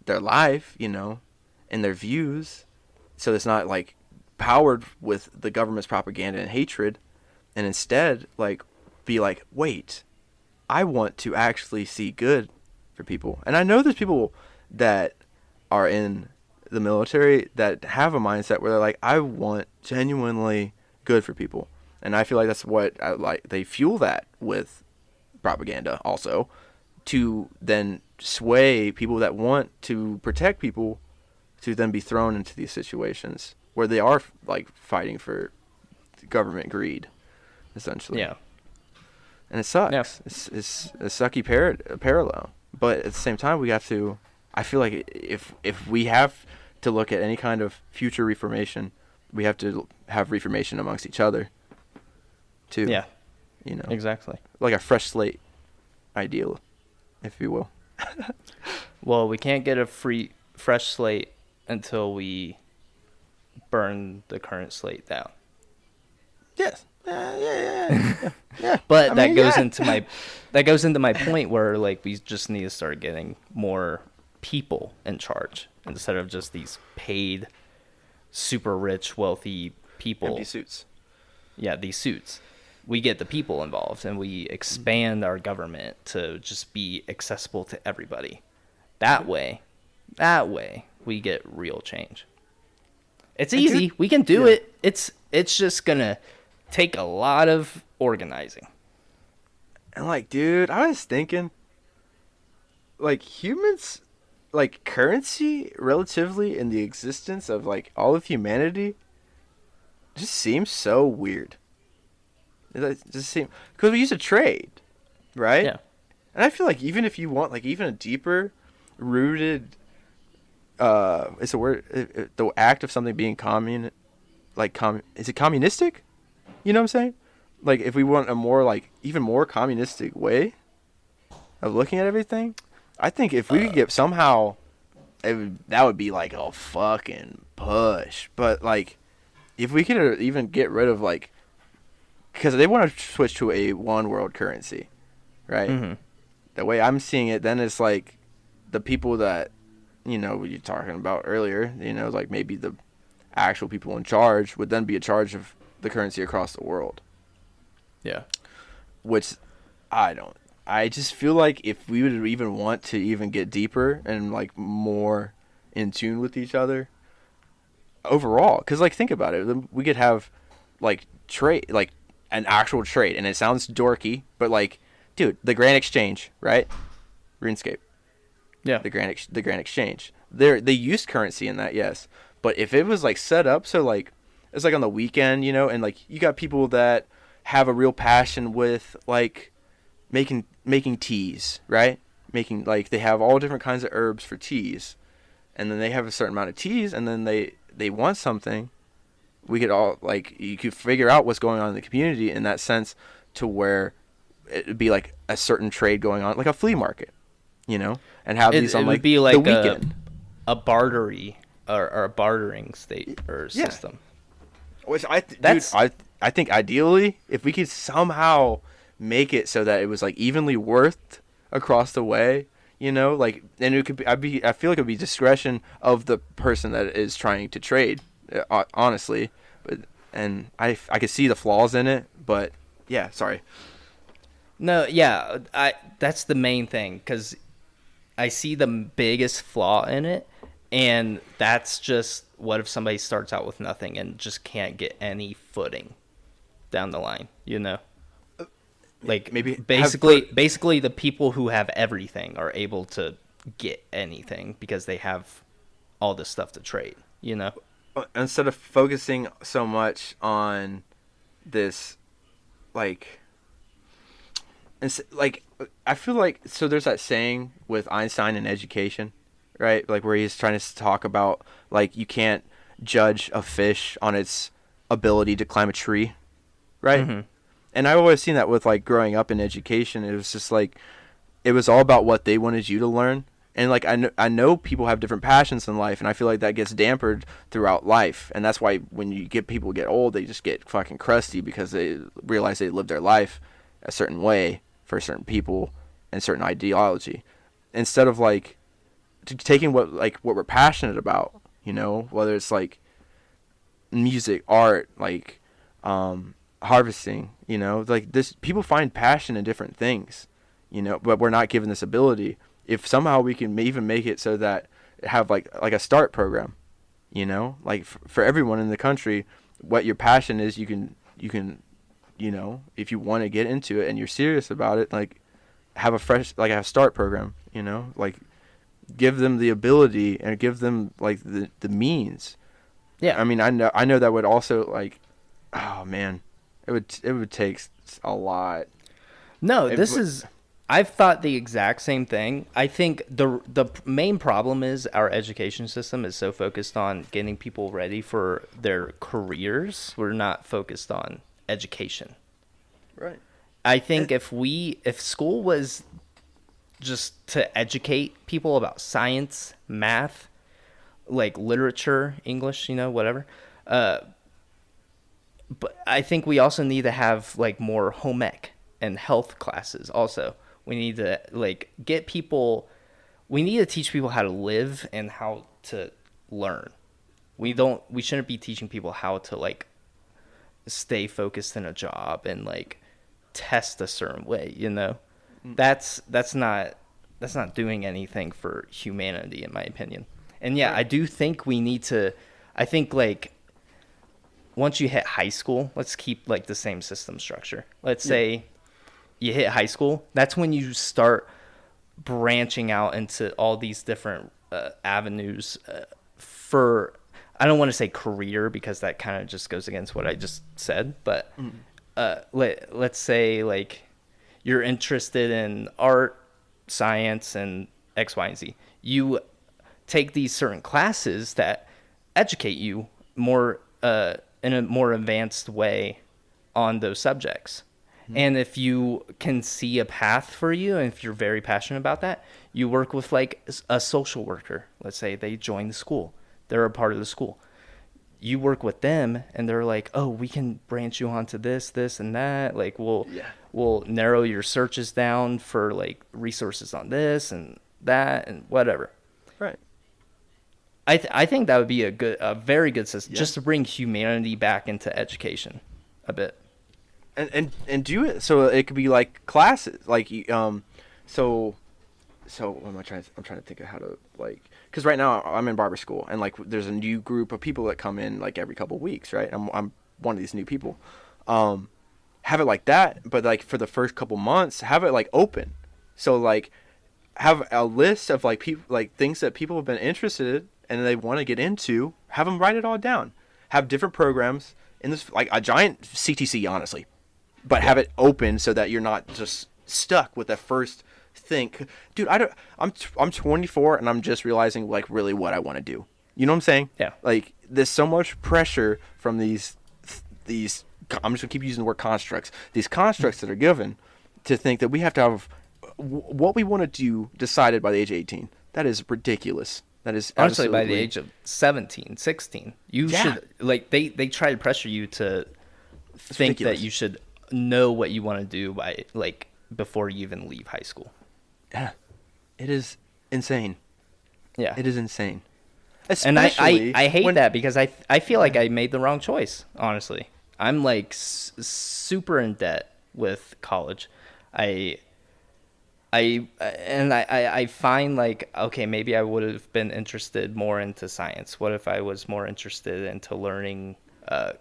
their life, and their views, so it's not like powered with the government's propaganda and hatred, and instead like be like, wait, I want to actually see good for people. And I know there's people that are in the military that have a mindset where they're like, I want genuinely good for people. And I feel like that's what they fuel that with propaganda also, to then sway people that want to protect people to then be thrown into these situations where they are like fighting for government greed, essentially. Yeah. And it sucks. Yeah. It's a sucky parallel. But at the same time, we have to, I feel like if we have to look at any kind of future reformation, we have to have reformation amongst each other too. Yeah. Exactly. Like a fresh slate ideal, if you will. Well, we can't get a fresh slate until we burn the current slate down. Yes. Yeah. But that goes into my point where like we just need to start getting more people in charge instead of just these paid, super rich, wealthy people. Empty suits. Yeah, these suits. We get the people involved and we expand our government to just be accessible to everybody. That way, we get real change. It's easy. We can do it. It's just gonna take a lot of organizing. And like, dude, I was thinking, like, humans, like, currency relatively in the existence of like all of humanity just seems so weird. It just seems, because we used to trade, right? Yeah. And I feel like even if you want like even a deeper rooted it's a word, the act of something being is it communistic? You know what I'm saying? Like if we want a more like even more communistic way of looking at everything, I think if we could get somehow that would be like a fucking push. But like if we could even get rid of like, because they want to switch to a one world currency, right? Mm-hmm. The way I'm seeing it, then it's like the people that, we were talking about earlier, like maybe the actual people in charge would then be in charge of the currency across the world. Yeah. Which I just feel like if we would even want to even get deeper and like more in tune with each other overall, because like think about it, we could have like trade, like an actual trade, and it sounds dorky, but like, dude, the Grand Exchange, right? RuneScape. Yeah. The Grand Exchange. They used currency in that, yes. But if it was like set up so like it's like on the weekend, and like you got people that have a real passion with like making teas, right? Making like they have all different kinds of herbs for teas. And then they have a certain amount of teas, and then they want something. We could all like you could figure out what's going on in the community in that sense, to where it'd be like a certain trade going on, like a flea market, and have these on like be like the weekend. A bartery or a bartering state or system. Which I think ideally, if we could somehow make it so that it was like evenly worth across the way, like, and it could be, I feel like it would be discretion of the person that is trying to trade, honestly, and I could see the flaws in it, but yeah, sorry. No, yeah, that's the main thing because I see the biggest flaw in it, and that's just what if somebody starts out with nothing and just can't get any footing down the line, you know? Like Maybe basically the people who have everything are able to get anything because they have all this stuff to trade, you know? instead of focusing so much on this, like, like I feel like, so there's that saying with Einstein in education, right? Like where he's trying to talk about like you can't judge a fish on its ability to climb a tree, right? Mm-hmm. And I've always seen that with like growing up in education. It was just like it was all about what they wanted you to learn. And like I know people have different passions in life, and I feel like that gets dampered throughout life. And that's why when you get people get old, they just get fucking crusty because they realize they lived their life a certain way for certain people and certain ideology, instead of like taking what we're passionate about, you know, whether it's like music, art, like harvesting, you know, like this, people find passion in different things, you know, but we're not given this ability. If somehow we can even make it so that have like a start program, you know, like for everyone in the country, what your passion is, you can, you know, if you want to get into it and you're serious about it, like have a start program, you know, like give them the ability and give them like the means. Yeah. I mean, I know that would also like, oh man, it would take a lot. No, I've thought the exact same thing. I think the main problem is our education system is so focused on getting people ready for their careers. We're not focused on education. Right. I think if school was just to educate people about science, math, like literature, English, you know, whatever. But I think we also need to have like more home ec and health classes also. We need to like we need to teach people how to live and how to learn. We shouldn't be teaching people how to like stay focused in a job and like test a certain way, you know. That's not doing anything for humanity in my opinion. And yeah, I do think I think like once you hit high school, let's keep like the same system structure. Let's say you hit high school, that's when you start branching out into all these different avenues for, I don't want to say career because that kind of just goes against what I just said, but let's say like you're interested in art, science, and X, Y, and Z. You take these certain classes that educate you more in a more advanced way on those subjects. And if you can see a path for you, and if you're very passionate about that, you work with like a social worker. Let's say they join the school. They're a part of the school. You work with them, and they're like, oh, we can branch you onto this, and that. Like, we'll narrow your searches down for like resources on this and that and whatever. Right. I think that would be a very good system just to bring humanity back into education a bit. And do it so it could be like classes, like so what am I trying to, I'm trying to think of how to, like, because right now I'm in barber school and like there's a new group of people that come in like every couple of weeks, right? I'm one of these new people. Have it like that, but like for the first couple months, have it like open, so like have a list of like people, like things that people have been interested in and they want to get into. Have them write it all down. Have different programs in this, like a giant CTC, honestly. But have it open so that you're not just stuck with the first thing. Dude, I'm 24 and I'm just realizing like really what I want to do. You know what I'm saying? Yeah. Like there's so much pressure from these I'm just gonna keep using the word constructs. These constructs that are given to think that we have to have what we want to do decided by the age of 18. That is ridiculous. That is honestly by the age of 17, 16. You should like they try to pressure you to think that you should know what you want to do by like before you even leave high school. Yeah, it is insane. Yeah, it is insane. Especially and I hate that because I feel like I made the wrong choice. Honestly, I'm like super in debt with college. I I find like, okay, maybe I would have been interested more into science. What if I was more interested into learning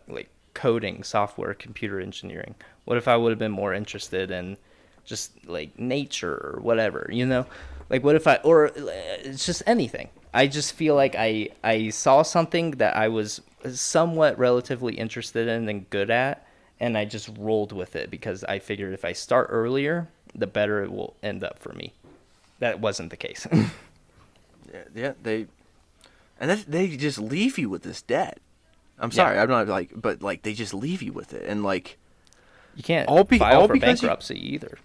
like coding, software, computer engineering? What if I would have been more interested in just like nature or whatever, you know? Like what if I, or it's just anything. I just feel like I saw something that I was somewhat relatively interested in and good at, and I just rolled with it because I figured if I start earlier, the better it will end up for me. That wasn't the case. Yeah, they just leave you with this debt. I'm sorry, Yeah. I'm not like, but like they just leave you with it, and like You can't all file for because bankruptcy either.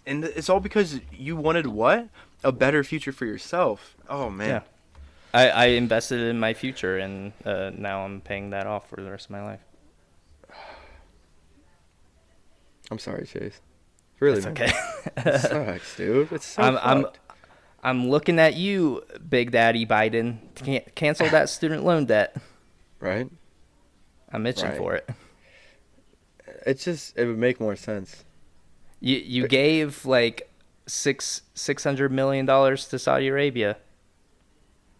and it's all because you wanted what? A better future for yourself. Oh Yeah. man. I invested in my future, and now I'm paying that off for the rest of my life. I'm sorry, Chase. Really, It's man. okay. It sucks, dude. It's so I'm fucked. I'm looking at you, Big Daddy Biden. Cancel that student loan debt. Right? I'm itching Right. for it. It would make more sense. You gave like $600 million to Saudi Arabia.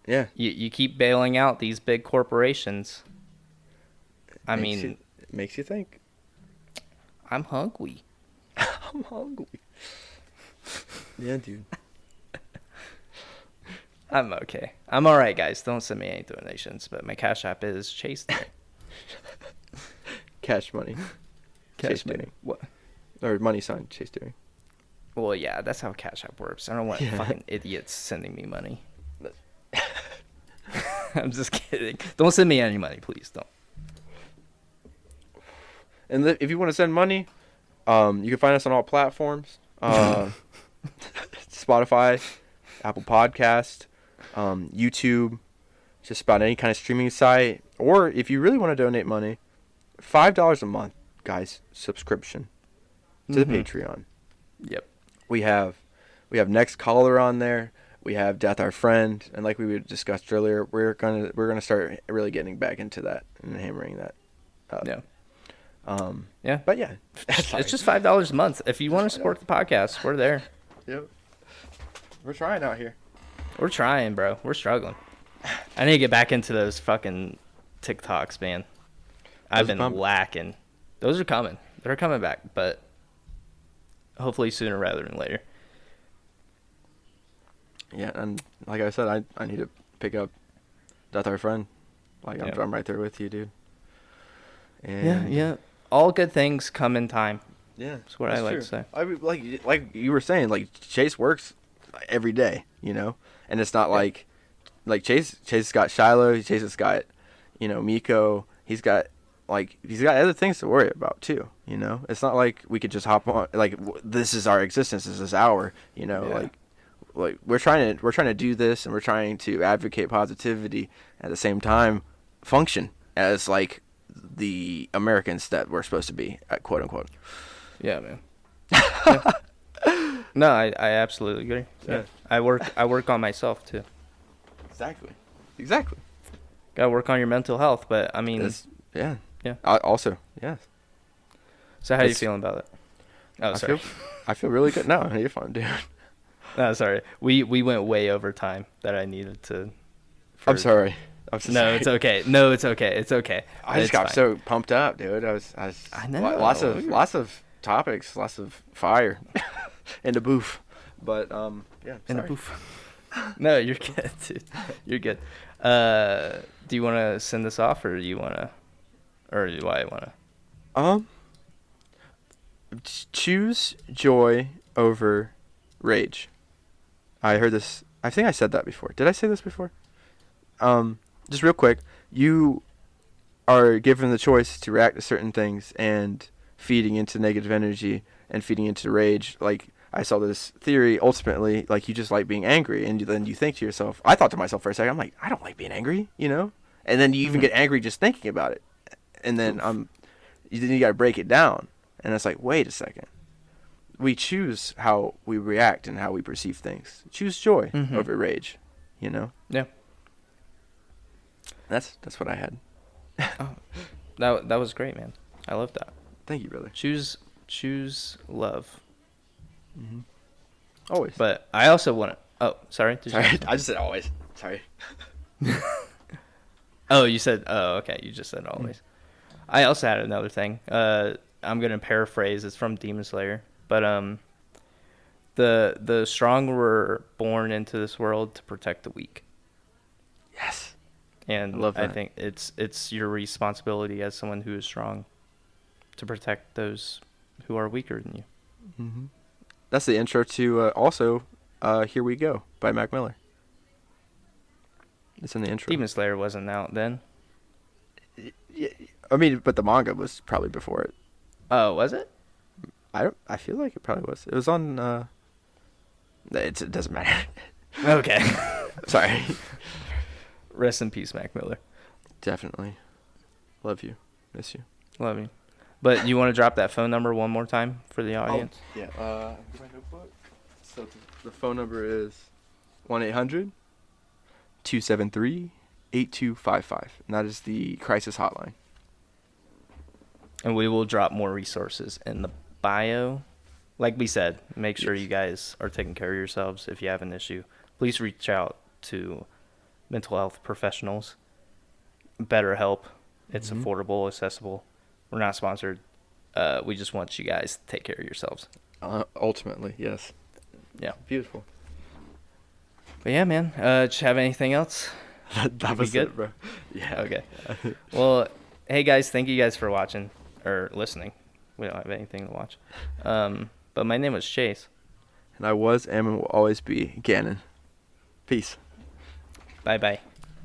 Yeah. You keep bailing out these big corporations. I mean, It makes you think. I'm hungry. I'm hungry. Yeah, dude. I'm okay. I'm all right, guys. Don't send me any donations, but my Cash App is Chase Theory. Cash money. Chase Cash money. Theory. What? Or money sign, Chase Theory. Well, yeah, that's how Cash App works. I don't want Yeah. fucking idiots sending me money. I'm just kidding. Don't send me any money, please. Don't. And if you want to send money, you can find us on all platforms. Spotify, Apple Podcast, YouTube, just about any kind of streaming site. Or if you really want to donate money, $5 a month, guys, subscription to the Patreon. Yep. We have Next Caller on there. We have Death Our Friend, and like we discussed earlier, we're gonna start really getting back into that and hammering that up. Yeah. Yeah. But yeah, It's just $5 a month. If you want to support the podcast, we're there. Yep. We're trying out here. We're trying, bro. We're struggling. I need to get back into those fucking TikToks, man. I've been lacking. Those are coming. They're coming back, but hopefully sooner rather than later. Yeah, and like I said, I need to pick up Death Our Friend. Like I'm right there with you, dude. And Yeah. All good things come in time. Yeah, That's what I like to say. I mean, like you were saying, like Chase works every day, you know, and it's not like Chase has got Shiloh, Chase has got, you know, Miko. He's got other things to worry about too, you know. It's not like we could just hop on like this is our existence, this is our, you know, like we're trying to do this, and we're trying to advocate positivity at the same time, function as like the Americans that we're supposed to be, quote unquote. Yeah, man. Yeah. No, I absolutely agree. Yeah. I work on myself too. Exactly. Gotta work on your mental health, but I mean, yeah. Yeah. Also, yes. So how are you feeling about it? Oh, sorry. I feel really good. No, you're fine, dude. No, sorry. We went way over time that I needed to. I'm sorry. I'm so sorry. It's okay. No, it's okay. It's okay. I just got so pumped up, dude. I know. Lots of topics, lots of fire in the booth. But yeah. In the booth. No, you're good, dude. You're good. Do you want to send this off, or do you want to, or do I want to? Choose joy over rage. I heard this. I think I said that before. Did I say this before? Just real quick, you are given the choice to react to certain things and feeding into negative energy and feeding into rage. Like, I saw this theory, ultimately, like, you just like being angry, and then you think to yourself, I thought to myself for a second, I'm like, I don't like being angry, you know? And then you even get angry just thinking about it. And then you got to break it down. And it's like, wait a second. We choose how we react and how we perceive things. Choose joy over rage, you know? Yeah. That's what I had. That was great, man. I love that. Thank you, brother. Choose love Mm-hmm. Always. But I also want to. Oh, sorry. Sorry, I just said always. Sorry. Oh, you said. Oh, okay. You just said always. I also had another thing. I'm gonna paraphrase. It's from Demon Slayer, but the strong were born into this world to protect the weak. Yes. And I love that. I think it's your responsibility as someone who is strong to protect those who are weaker than you. Mm-hmm. That's the intro to also Here We Go by Mac Miller. It's in the intro. Demon Slayer wasn't out then. Yeah, I mean, but the manga was probably before it. Oh, was it? I feel like it probably was. It was on. It doesn't matter. Okay. Sorry. Rest in peace, Mac Miller. Definitely. Love you. Miss you. Love you. But you want to drop that phone number one more time for the audience? Oh, yeah. Get my notebook. So the phone number is 1-800-273-8255, and that is the crisis hotline. And we will drop more resources in the bio. Like we said, make sure Yes. you guys are taking care of yourselves. If you have an issue, please reach out to mental health professionals. BetterHelp. It's affordable, accessible. We're not sponsored. We just want you guys to take care of yourselves. Ultimately, yes. Yeah. Beautiful. But yeah, man. Just have anything else? That was good? it, bro. Yeah. Okay. Well, hey guys, thank you guys for watching or listening. We don't have anything to watch. But my name was Chase. And I was, am, and will always be Gannon. Peace. Bye-bye.